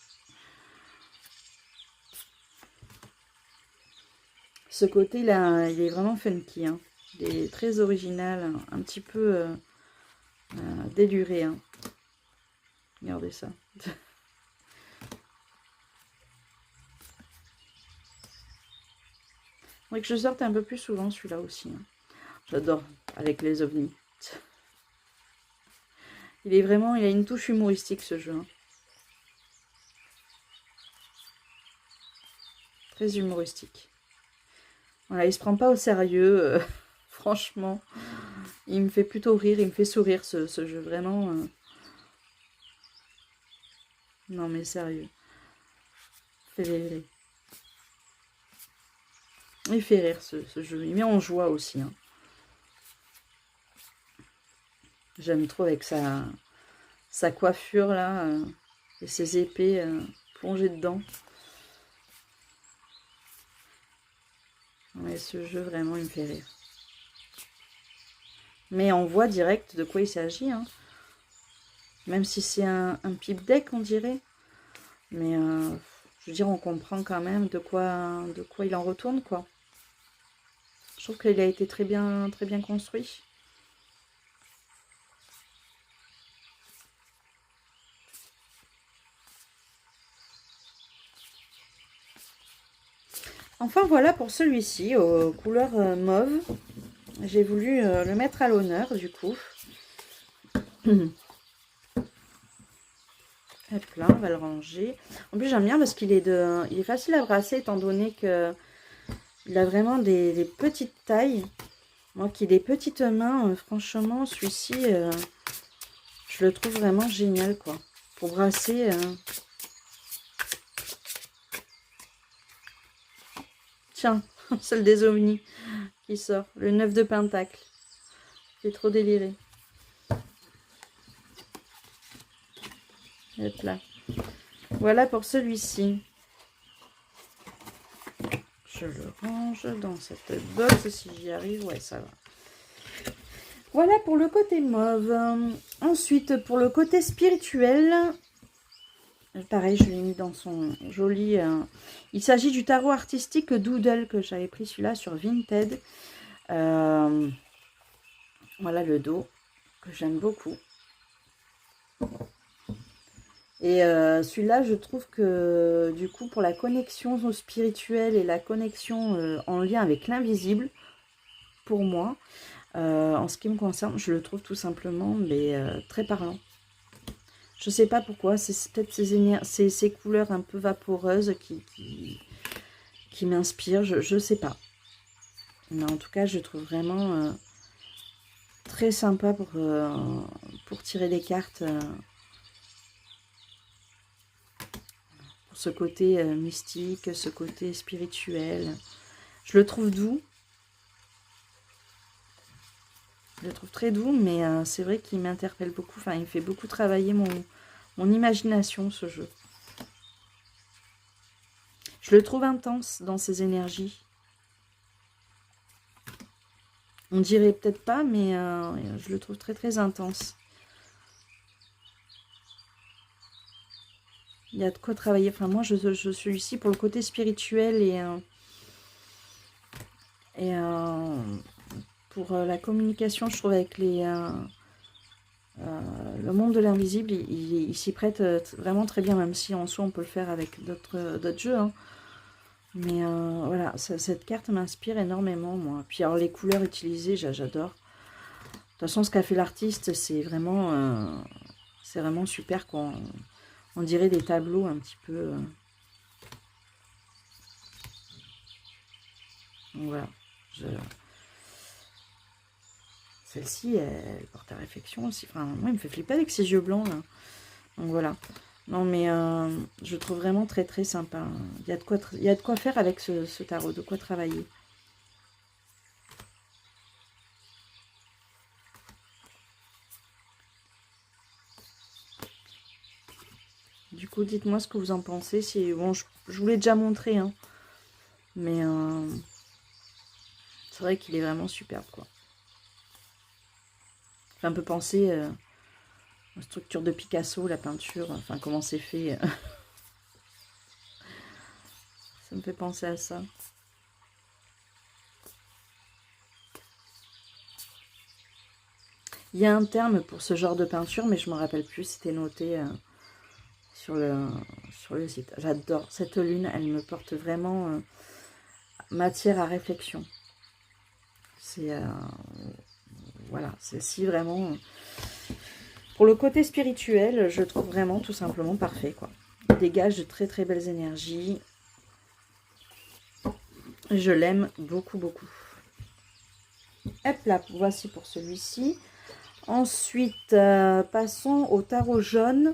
Ce côté là, il est vraiment funky, hein. Il est très original, un petit peu déluré, hein. Regardez ça. Faudrait que je sorte un peu plus souvent celui-là aussi, hein. J'adore avec les ovnis. Il est vraiment, il a une touche humoristique ce jeu, hein. Très humoristique. Voilà, il se prend pas au sérieux, franchement. Il me fait plutôt rire, il me fait sourire ce jeu, vraiment. Non mais sérieux. Il fait rire ce jeu, il met en joie aussi, hein. J'aime trop avec sa coiffure là, et ses épées plongées dedans. Ouais, ce jeu vraiment il me fait rire. Mais on voit direct de quoi il s'agit, hein. Même si c'est un pipe deck on dirait. Mais je veux dire on comprend quand même de quoi il en retourne quoi. Je trouve qu'il a été très bien construit. Enfin voilà pour celui-ci aux couleurs mauve. J'ai voulu le mettre à l'honneur du coup. Hop là, on va le ranger. En plus j'aime bien parce qu'il est facile à brasser étant donné que il a vraiment des petites tailles. Moi qui ai des petites mains, franchement celui-ci, je le trouve vraiment génial quoi. Pour brasser. Tiens, celle des ovnis qui sort. Le 9 de pentacle. C'est trop déliré. Hop là. Voilà pour celui-ci. Je le range dans cette box si j'y arrive. Ouais, ça va. Voilà pour le côté mauve. Ensuite, pour le côté spirituel, pareil, je l'ai mis dans son joli... il s'agit du tarot artistique Doodle que j'avais pris celui-là sur Vinted. Voilà le dos que j'aime beaucoup. Et celui-là, je trouve que du coup, pour la connexion spirituelle et la connexion en lien avec l'invisible, pour moi, en ce qui me concerne, je le trouve tout simplement très parlant. Je sais pas pourquoi, c'est peut-être ces couleurs un peu vaporeuses qui m'inspirent, je sais pas. Mais en tout cas, je trouve vraiment très sympa pour tirer des cartes. Pour ce côté mystique, ce côté spirituel. Je le trouve doux. Je le trouve très doux, mais c'est vrai qu'il m'interpelle beaucoup. Enfin, il fait beaucoup travailler mon imagination, ce jeu. Je le trouve intense dans ses énergies. On dirait peut-être pas, mais je le trouve très très intense. Il y a de quoi travailler. Enfin, moi, je suis ici pour le côté spirituel et pour la communication, je trouve, avec le monde de l'invisible, il s'y prête vraiment très bien, même si en soi, on peut le faire avec d'autres jeux, hein. Mais voilà, cette carte m'inspire énormément, moi. Puis alors, les couleurs utilisées, j'adore. De toute façon, ce qu'a fait l'artiste, c'est vraiment super, quoi. On dirait des tableaux un petit peu. Donc voilà. Celle-ci, elle porte à réflexion aussi. Enfin, moi, il me fait flipper avec ses yeux blancs, là. Donc voilà. Non, mais je le trouve vraiment très, très sympa. Il y a de quoi faire avec ce tarot, de quoi travailler. Du coup, dites-moi ce que vous en pensez. Bon, je vous l'ai déjà montré, hein. Mais c'est vrai qu'il est vraiment superbe, quoi. Ça fait un peu penser La structure de Picasso, la peinture, enfin comment c'est fait. Ça me fait penser à ça. Il y a un terme pour ce genre de peinture, mais je ne me rappelle plus, c'était noté sur le site. J'adore cette lune, elle me porte vraiment matière à réflexion. C'est voilà, celle-ci vraiment, pour le côté spirituel, je trouve vraiment tout simplement parfait, quoi. Il dégage de très très belles énergies. Je l'aime beaucoup, beaucoup. Hop là, voici pour celui-ci. Ensuite, passons au tarot jaune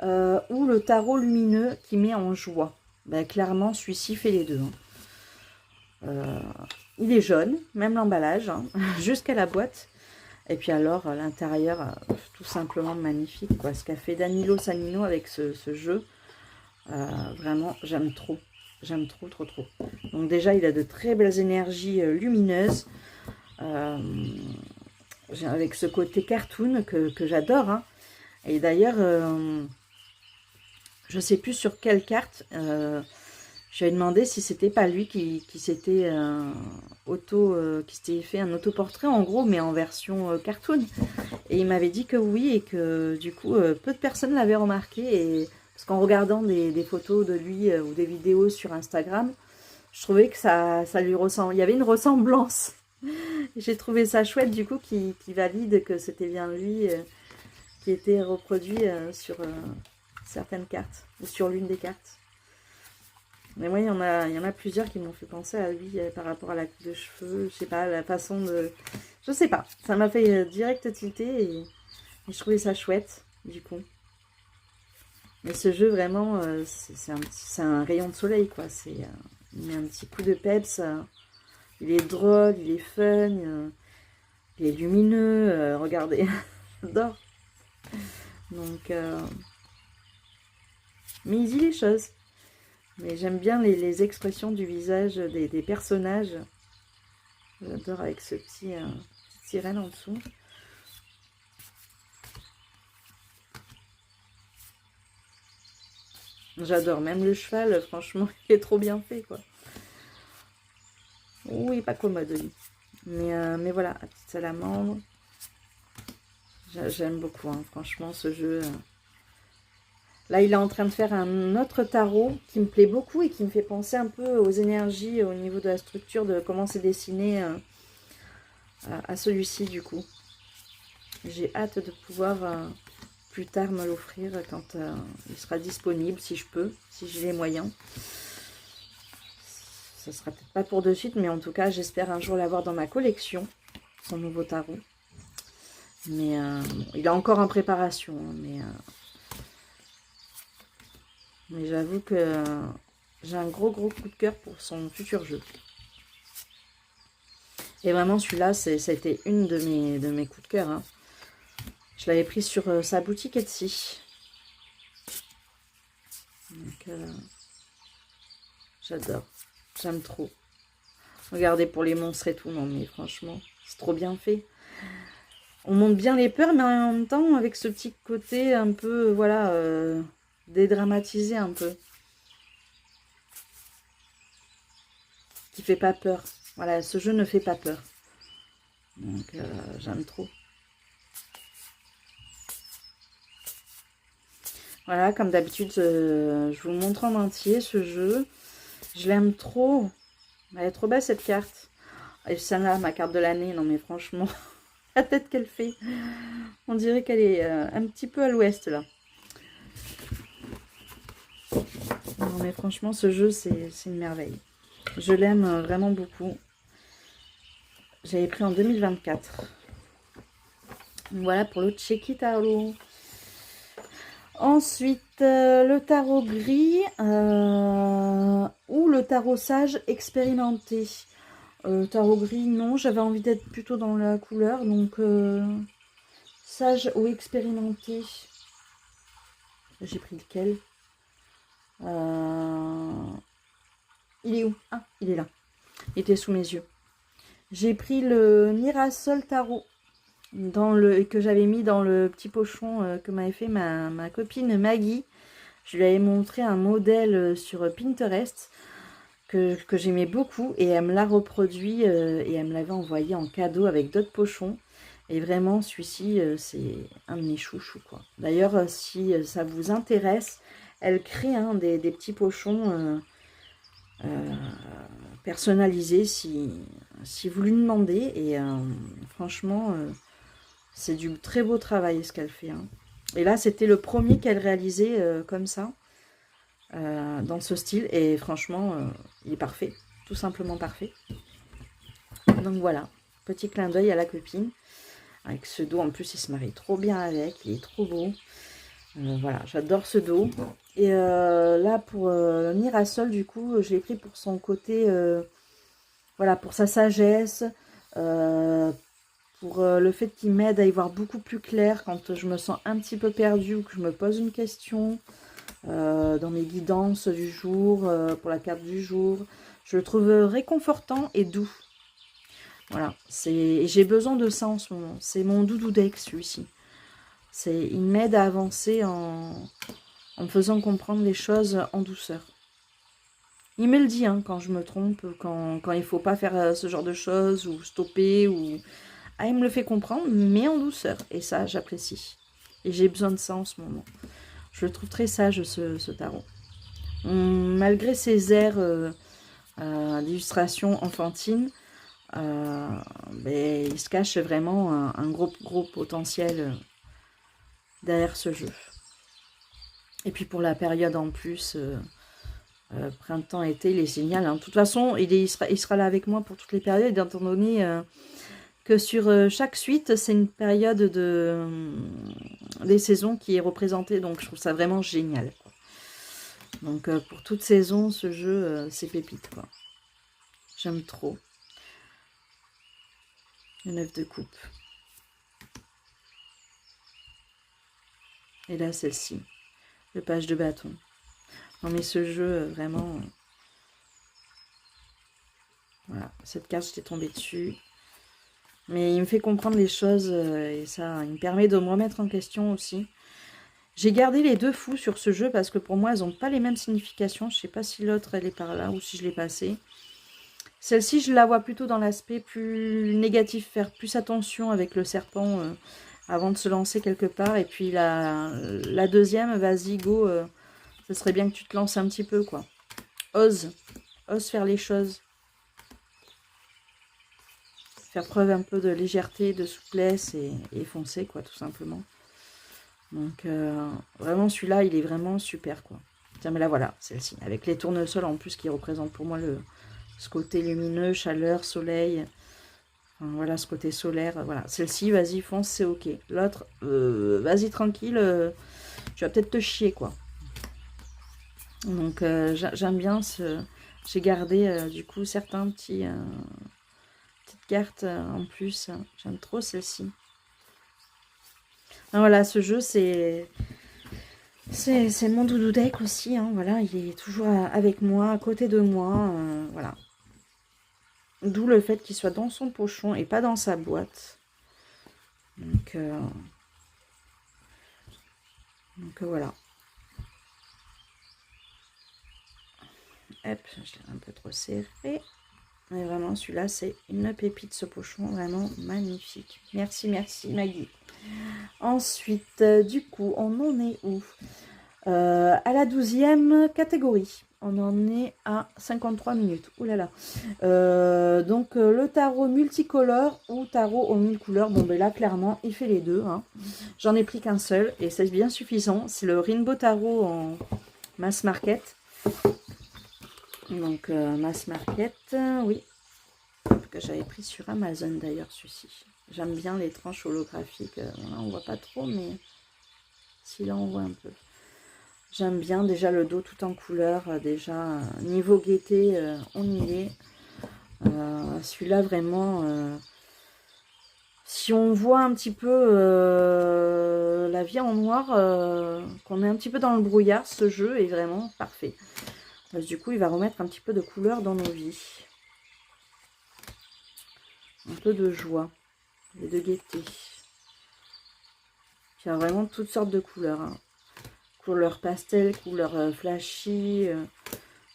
ou le tarot lumineux qui met en joie. Ben, clairement, celui-ci fait les deux. Il est jaune, même l'emballage, hein, jusqu'à la boîte. Et puis alors, l'intérieur, tout simplement magnifique, quoi. Ce qu'a fait Danilo Sanino avec ce jeu, vraiment, j'aime trop. J'aime trop, trop, trop. Donc déjà, il a de très belles énergies lumineuses. Avec ce côté cartoon que j'adore. Hein. Et d'ailleurs, je ne sais plus sur quelle carte, j'avais demandé si c'était pas lui qui s'était qui s'était fait un autoportrait en gros, mais en version cartoon. Et il m'avait dit que oui, et que du coup, peu de personnes l'avaient remarqué. Et parce qu'en regardant des photos de lui ou des vidéos sur Instagram, je trouvais que ça lui ressemble. Il y avait une ressemblance. J'ai trouvé ça chouette du coup qui valide que c'était bien lui qui était reproduit sur certaines cartes ou sur l'une des cartes. Mais moi, il y en a plusieurs qui m'ont fait penser à lui par rapport à la coupe de cheveux, je sais pas, la façon de... Je sais pas, ça m'a fait direct tilter et je trouvais ça chouette du coup. Mais ce jeu vraiment, c'est un rayon de soleil quoi, il met un petit coup de peps, il est drôle, il est fun, il est lumineux, regardez, j'adore. Donc, mais il dit les choses. Mais j'aime bien les expressions du visage des personnages. J'adore avec ce petit petite sirène en dessous. J'adore, même le cheval, franchement, il est trop bien fait, quoi. Oui, pas commode, lui. Mais voilà, la petite salamandre. J'aime beaucoup, hein, franchement, ce jeu. Là, il est en train de faire un autre tarot qui me plaît beaucoup et qui me fait penser un peu aux énergies au niveau de la structure, de comment c'est dessiné à celui-ci, du coup. J'ai hâte de pouvoir plus tard me l'offrir quand il sera disponible, si je peux, si j'ai les moyens. Ce sera peut-être pas pour de suite, mais en tout cas, j'espère un jour l'avoir dans ma collection, son nouveau tarot. Mais bon, il est encore en préparation, hein, mais j'avoue que j'ai un gros coup de cœur pour son futur jeu. Et vraiment, celui-là, ça a été une de mes coups de cœur. Hein. Je l'avais pris sur sa boutique Etsy. Donc, j'adore. J'aime trop. Regardez pour les monstres et tout. Non, mais franchement, c'est trop bien fait. On monte bien les peurs, mais en même temps, avec ce petit côté un peu, voilà, dédramatisé un peu. Qui fait pas peur. Voilà, ce jeu ne fait pas peur. Donc, j'aime trop. Voilà, comme d'habitude, je vous le montre en entier, ce jeu. Je l'aime trop. Elle est trop belle, cette carte. Et celle-là, ma carte de l'année. Non, mais franchement, la tête qu'elle fait. On dirait qu'elle est un petit peu à l'ouest, là. Non, mais franchement, ce jeu, c'est une merveille. Je l'aime vraiment beaucoup. J'avais pris en 2024. Voilà pour le Checky Tarot. Ensuite, le tarot gris ou le tarot sage expérimenté. Tarot gris, non, j'avais envie d'être plutôt dans la couleur, donc sage ou expérimenté. J'ai pris lequel? Il est où? Ah, il est là. Il était sous mes yeux. J'ai pris le Mirasol Tarot. que j'avais mis dans le petit pochon que m'avait fait ma copine Maggie. Je lui avais montré un modèle sur Pinterest que j'aimais beaucoup et elle me l'a reproduit et elle me l'avait envoyé en cadeau avec d'autres pochons. Et vraiment, celui-ci, c'est un de mes chouchous, quoi. D'ailleurs, si ça vous intéresse, elle crée des petits pochons personnalisés si vous lui demandez. Et franchement, c'est du très beau travail ce qu'elle fait. Hein. Et là, c'était le premier qu'elle réalisait comme ça, dans ce style. Et franchement, il est parfait, tout simplement parfait. Donc voilà, petit clin d'œil à la copine. Avec ce dos, en plus, il se marie trop bien avec. Il est trop beau. Voilà, j'adore ce dos. Et là, pour Mirasol, du coup, je l'ai pris pour son côté... voilà, pour sa sagesse. Pour le fait qu'il m'aide à y voir beaucoup plus clair quand je me sens un petit peu perdue ou que je me pose une question. Dans mes guidances du jour, pour la carte du jour. Je le trouve réconfortant et doux. Voilà, j'ai besoin de ça en ce moment. C'est mon doudou deck, celui-ci. Il m'aide à avancer en me faisant comprendre les choses en douceur. Il me le dit hein, quand je me trompe, quand il ne faut pas faire ce genre de choses, ou stopper, ou... Ah, il me le fait comprendre, mais en douceur. Et ça, j'apprécie. Et j'ai besoin de ça en ce moment. Je le trouve très sage, ce tarot. Malgré ses airs d'illustration enfantine, mais il se cache vraiment un gros potentiel derrière ce jeu. Et puis pour la période en plus, printemps-été, il est génial. Hein. De toute façon, il sera là avec moi pour toutes les périodes, étant donné que sur chaque suite, c'est une période des saisons qui est représentée. Donc je trouve ça vraiment génial. Quoi. Donc pour toute saison, ce jeu, c'est pépite. Quoi. J'aime trop. Le 9 de coupe. Et là, celle-ci. Le page de bâton. Non, mais ce jeu, vraiment... Voilà, cette carte, j'étais tombée dessus. Mais il me fait comprendre les choses et ça, il me permet de me remettre en question aussi. J'ai gardé les deux fous sur ce jeu parce que pour moi, elles n'ont pas les mêmes significations. Je ne sais pas si l'autre, elle est par là ou si je l'ai passée. Celle-ci, je la vois plutôt dans l'aspect plus négatif, faire plus attention avec le serpent avant de se lancer quelque part. Et puis la deuxième, vas-y, go, ce serait bien que tu te lances un petit peu, quoi. Ose faire les choses. Faire preuve un peu de légèreté, de souplesse et foncer, quoi, tout simplement. Donc, vraiment, celui-là, il est vraiment super, quoi. Tiens, mais là, voilà, celle-ci. Avec les tournesols, en plus, qui représentent pour moi ce côté lumineux, chaleur, soleil. Enfin, voilà, ce côté solaire. Voilà, celle-ci, vas-y, fonce, c'est ok. L'autre, vas-y, tranquille, tu vas peut-être te chier, quoi. Donc, j'aime bien j'ai gardé, du coup, certains petites cartes en plus. J'aime trop celle-ci. Voilà, ce jeu, c'est mon doudou deck aussi. Hein, voilà, il est toujours avec moi, à côté de moi. Voilà. D'où le fait qu'il soit dans son pochon et pas dans sa boîte. Donc voilà. Hop, je l'ai un peu trop serré. Mais vraiment, celui-là, c'est une pépite, ce pochon. Vraiment magnifique. Merci, merci, Maggie. Ensuite, du coup, on en est où à la 12e catégorie. On en est à 53 minutes. Ouh là là. Donc, le tarot multicolore ou tarot aux 1000 couleurs. Bon, ben là, clairement, il fait les deux. Hein. J'en ai pris qu'un seul et c'est bien suffisant. C'est le Rainbow Tarot en mass market. Donc, mass market, oui. Que j'avais pris sur Amazon d'ailleurs, celui-ci. J'aime bien les tranches holographiques. Là, on voit pas trop, mais si là, on voit un peu. J'aime bien déjà le dos tout en couleur. Déjà, niveau gaieté, on y est. Celui-là, vraiment, si on voit un petit peu la vie en noir, qu'on est un petit peu dans le brouillard, ce jeu est vraiment parfait. Parce que du coup, il va remettre un petit peu de couleur dans nos vies. Un peu de joie et de gaieté. Il y a vraiment toutes sortes de couleurs. Hein. Couleurs pastel, couleurs flashy.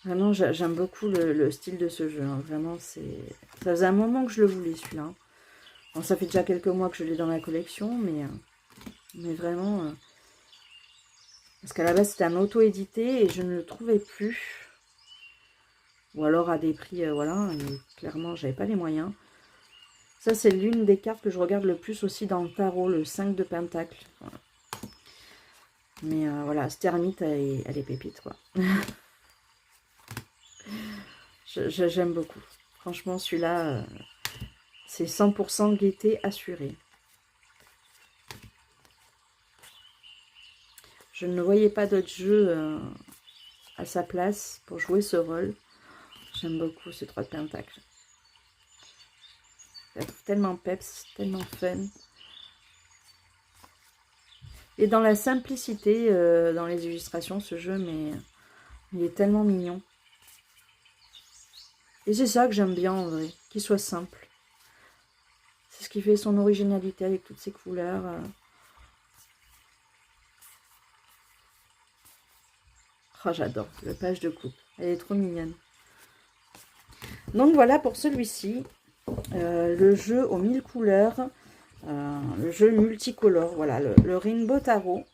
Vraiment, j'aime beaucoup le style de ce jeu. Hein. Vraiment, ça faisait un moment que je le voulais, celui-là. Hein. Bon, ça fait déjà quelques mois que je l'ai dans la collection, mais vraiment... parce qu'à la base, c'était un auto-édité et je ne le trouvais plus. Ou alors à des prix, voilà, et clairement, j'avais pas les moyens. Ça, c'est l'une des cartes que je regarde le plus aussi dans le tarot, le 5 de Pentacle. Voilà. Mais voilà, cette ermite, elle est pépite, quoi. J'aime beaucoup. Franchement, celui-là, c'est 100% gaieté assurée. Je ne voyais pas d'autre jeu à sa place pour jouer ce rôle. J'aime beaucoup ce 3 de Pentacle. Je trouve tellement peps, tellement fun. Et dans la simplicité, dans les illustrations, ce jeu, mais il est tellement mignon. Et c'est ça que j'aime bien en vrai, qu'il soit simple. C'est ce qui fait son originalité avec toutes ces couleurs. Oh, j'adore, le page de coupe. Elle est trop mignonne. Donc voilà pour celui-ci. Le jeu aux 1000 couleurs. Le jeu multicolore. Voilà, le Rainbow Tarot.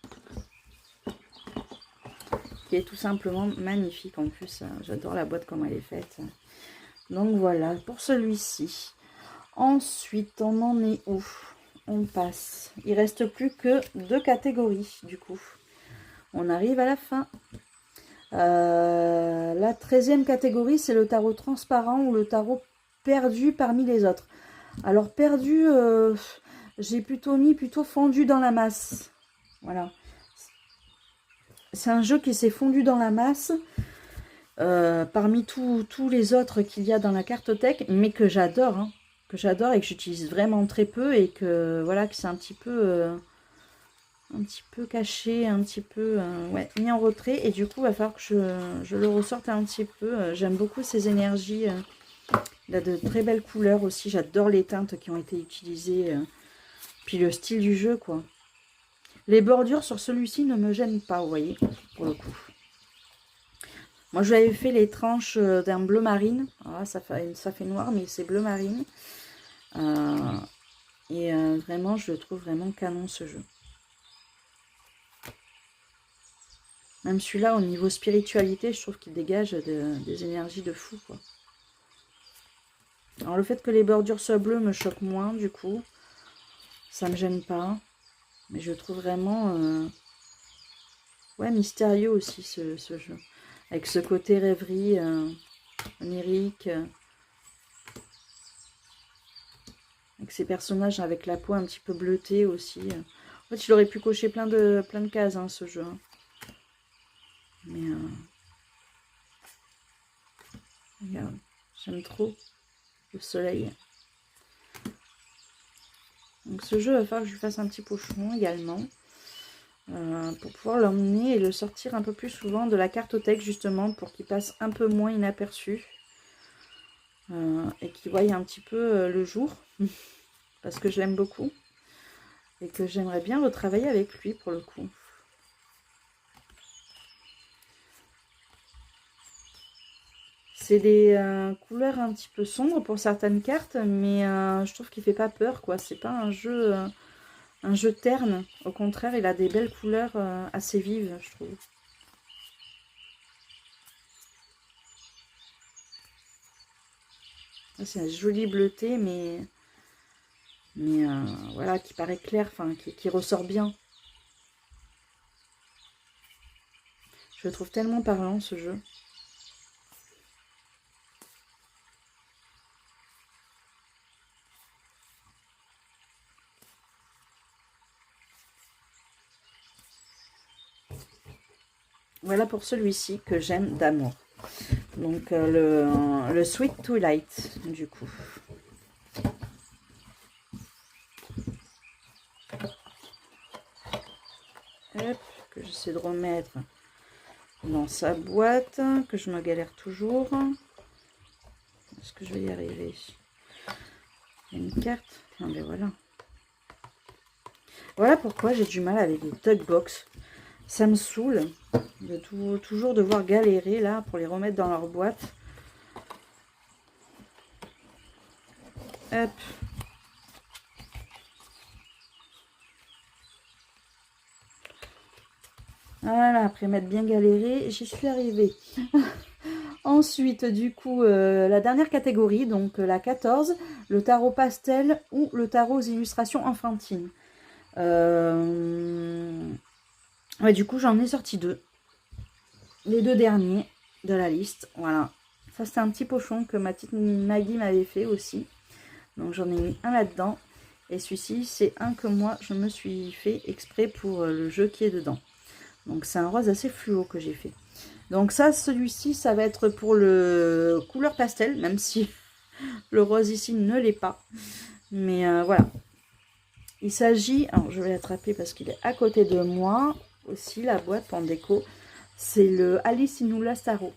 Qui est tout simplement magnifique. En plus, j'adore la boîte, comment elle est faite. Donc voilà, pour celui-ci. Ensuite, on en est où? On passe. Il reste plus que 2 catégories, du coup. On arrive à la fin. La 13e catégorie, c'est le tarot transparent ou le tarot perdu parmi les autres. Alors, perdu, j'ai plutôt mis fondu dans la masse. Voilà. C'est un jeu qui s'est fondu dans la masse. Parmi tous les autres qu'il y a dans la cartothèque, mais que j'adore, hein, et que j'utilise vraiment très peu et que voilà, que c'est un petit peu caché, un petit peu ouais, mis en retrait, et du coup il va falloir que je le ressorte un petit peu. J'aime beaucoup ces énergies, il a de très belles couleurs aussi, j'adore les teintes qui ont été utilisées, puis le style du jeu, quoi. Les bordures sur celui-ci ne me gênent pas, vous voyez, pour le coup. Moi, je lui avais fait les tranches d'un bleu marine. Ah, ça fait noir, mais c'est bleu marine. Vraiment, je le trouve vraiment canon, ce jeu. Même celui-là, au niveau spiritualité, je trouve qu'il dégage des énergies de fou, quoi. Alors, le fait que les bordures soient bleues me choque moins, du coup. Ça me gêne pas. Mais je trouve vraiment... ouais, mystérieux aussi, ce jeu. Avec ce côté rêverie, onirique. Avec ces personnages avec la peau un petit peu bleutée aussi. En fait, il aurait pu cocher plein de cases, hein, ce jeu. Mais regarde, j'aime trop le soleil. Donc ce jeu, il va falloir que je lui fasse un petit pochon également. Pour pouvoir l'emmener et le sortir un peu plus souvent de la cartothèque, justement, pour qu'il passe un peu moins inaperçu. Et qu'il voie un petit peu le jour. Parce que je l'aime beaucoup. Et que j'aimerais bien retravailler avec lui, pour le coup. C'est des couleurs un petit peu sombres pour certaines cartes, mais je trouve qu'il fait pas peur, quoi. C'est pas un jeu terne. Au contraire, il a des belles couleurs assez vives, je trouve. C'est un joli bleuté, mais voilà, qui paraît clair, enfin, qui ressort bien. Je le trouve tellement parlant, ce jeu. Voilà pour celui-ci que j'aime d'amour. Donc le Sweet Twilight, du coup. Hop, que j'essaie de remettre dans sa boîte, que je me galère toujours. Est-ce que je vais y arriver? Il y a une carte. Ah ben voilà. Voilà pourquoi j'ai du mal avec les Tug Box. Ça me saoule de toujours devoir galérer là pour les remettre dans leur boîte. Hop. Voilà, après m'être bien galéré, j'y suis arrivée. Ensuite, du coup, la dernière catégorie, donc la 14, le tarot pastel ou le tarot aux illustrations enfantines. Ouais, du coup, j'en ai sorti 2. Les 2 derniers de la liste, voilà. Ça, c'était un petit pochon que ma petite Maggie m'avait fait aussi. Donc, j'en ai mis un là-dedans. Et celui-ci, c'est un que moi, je me suis fait exprès pour le jeu qui est dedans. Donc, c'est un rose assez fluo que j'ai fait. Donc ça, celui-ci, ça va être pour le couleur pastel, même si le rose ici ne l'est pas. Mais voilà. Il s'agit, alors je vais l'attraper parce qu'il est à côté de moi, aussi la boîte en déco. C'est le Alice in Tarot.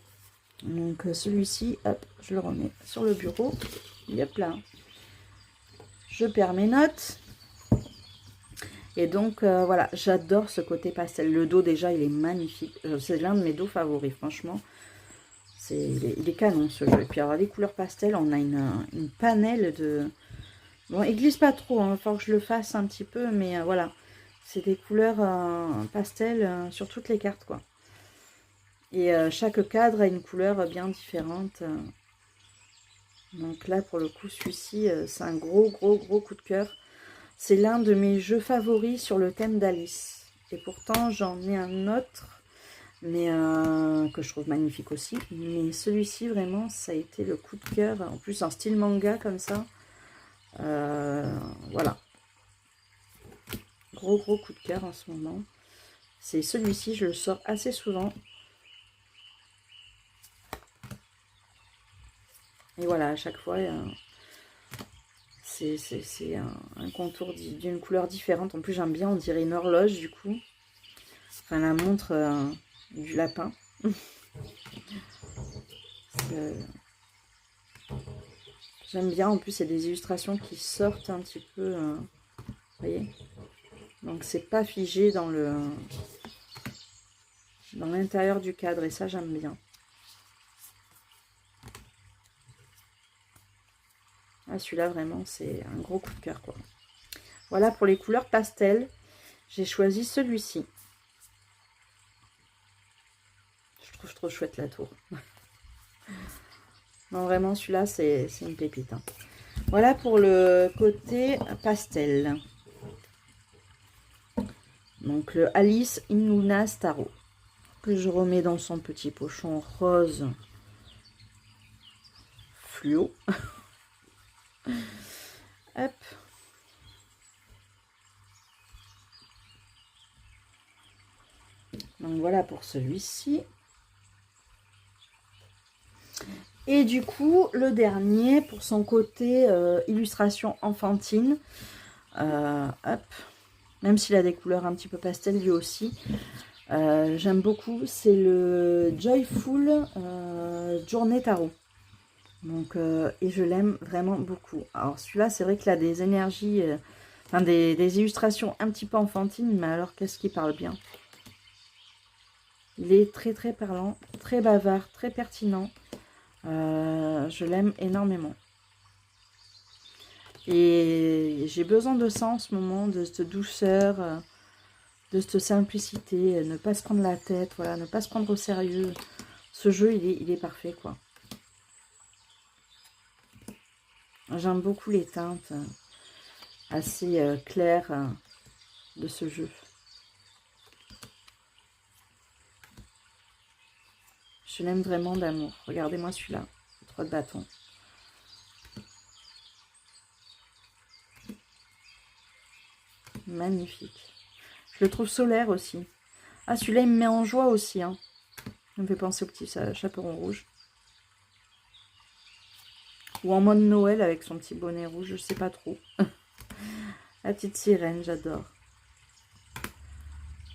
Donc celui-ci, hop, je le remets sur le bureau. Hop là. Je perds mes notes. Et donc voilà, j'adore ce côté pastel. Le dos déjà, il est magnifique. C'est l'un de mes dos favoris, franchement. Il est canon ce jeu. Et puis alors les couleurs pastel, on a une panelle de... Bon, il glisse pas trop, il va falloir que je le fasse un petit peu, mais voilà. C'est des couleurs pastel sur toutes les cartes, quoi. Et chaque cadre a une couleur bien différente. Donc là, pour le coup, celui-ci, c'est un gros coup de cœur. C'est l'un de mes jeux favoris sur le thème d'Alice. Et pourtant, j'en ai un autre, mais que je trouve magnifique aussi. Mais celui-ci, vraiment, ça a été le coup de cœur. En plus, en style manga, comme ça. Voilà. Gros coup de cœur en ce moment. C'est celui-ci, je le sors assez souvent. Et voilà, à chaque fois, c'est un contour d'une couleur différente. En plus, j'aime bien, on dirait une horloge, du coup. Enfin, la montre du lapin. J'aime bien. En plus, il y a des illustrations qui sortent un petit peu. Vous voyez? Donc, c'est pas figé dans l'intérieur du cadre. Et ça, j'aime bien. Ah, celui-là, vraiment, c'est un gros coup de cœur, quoi. Voilà pour les couleurs pastel. J'ai choisi celui-ci. Je trouve trop chouette la tour. Non, vraiment, celui-là, c'est une pépite. Hein. Voilà pour le côté pastel. Donc, le Alice in Luna's Tarot. Que je remets dans son petit pochon rose fluo. Hop. Donc voilà pour celui-ci. Et du coup, le dernier, pour son côté illustration enfantine. Hop. Même s'il a des couleurs un petit peu pastel lui aussi. J'aime beaucoup. C'est le Joyful Journée Tarot. Donc, et je l'aime vraiment beaucoup. Alors celui-là, c'est vrai qu'il a des énergies, enfin des illustrations un petit peu enfantines, mais alors qu'est-ce qu'il parle bien. Il est très parlant, très bavard, très pertinent. Je l'aime énormément. Et j'ai besoin de ça en ce moment, de cette douceur, de cette simplicité, ne pas se prendre la tête, voilà, ne pas se prendre au sérieux. Ce jeu, il est parfait, quoi. J'aime beaucoup les teintes assez claires de ce jeu. Je l'aime vraiment d'amour. Regardez-moi celui-là, 3 de bâton. Magnifique. Je le trouve solaire aussi. Ah, celui-là, il me met en joie aussi. Hein. Il me fait penser au petit chaperon rouge. Ou en mode Noël avec son petit bonnet rouge, je sais pas trop. La petite sirène, j'adore.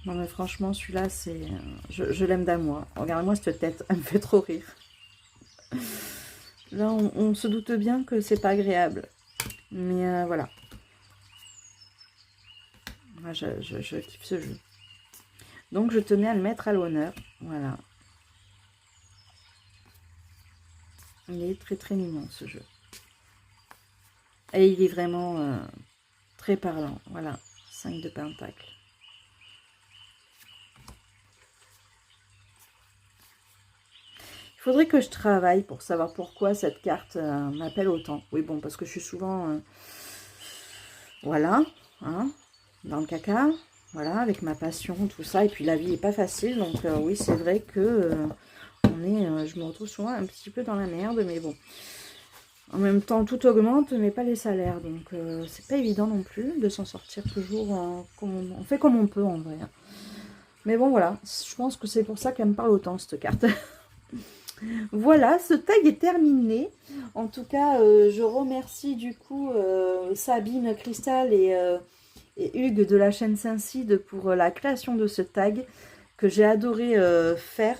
Non mais franchement, celui-là, c'est... Je l'aime d'amour. Regardez-moi cette tête, elle me fait trop rire. Là, on se doute bien que c'est pas agréable. Mais voilà. Ah, je kiffe ce jeu. Donc je tenais à le mettre à l'honneur. Voilà. Il est très très mignon ce jeu. Et il est vraiment très parlant. Voilà. 5 de pentacle. Il faudrait que je travaille pour savoir pourquoi cette carte m'appelle autant. Oui, bon, parce que je suis souvent... voilà. Hein, dans le caca. Voilà, avec ma passion, tout ça. Et puis la vie n'est pas facile. Donc oui, c'est vrai que je me retrouve souvent un petit peu dans la merde. Mais bon. En même temps, tout augmente, mais pas les salaires. Donc c'est pas évident non plus de s'en sortir toujours. On fait comme on peut en vrai. Mais bon, voilà. Je pense que c'est pour ça qu'elle me parle autant, cette carte. Voilà, ce tag est terminé. En tout cas, je remercie du coup Sabine, Cristal et Hugues de la chaîne Saint-Cide pour la création de ce tag que j'ai adoré faire.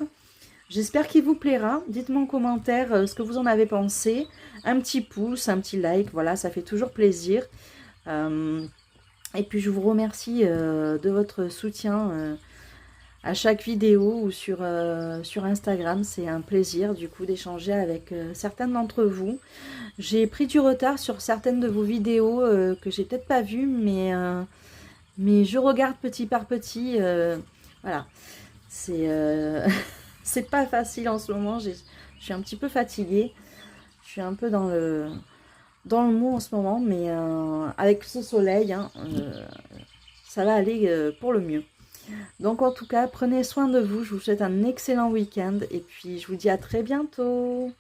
J'espère qu'il vous plaira. Dites-moi en commentaire ce que vous en avez pensé. Un petit pouce, un petit like, voilà, ça fait toujours plaisir. Et puis je vous remercie de votre soutien à chaque vidéo ou sur Instagram. C'est un plaisir du coup d'échanger avec certaines d'entre vous. J'ai pris du retard sur certaines de vos vidéos que j'ai peut-être pas vues, mais je regarde petit par petit. Voilà, c'est c'est pas facile en ce moment. Je suis un petit peu fatiguée. Je suis un peu dans le mou en ce moment, mais avec ce soleil, hein, ça va aller pour le mieux. Donc en tout cas, prenez soin de vous. Je vous souhaite un excellent week-end et puis je vous dis à très bientôt.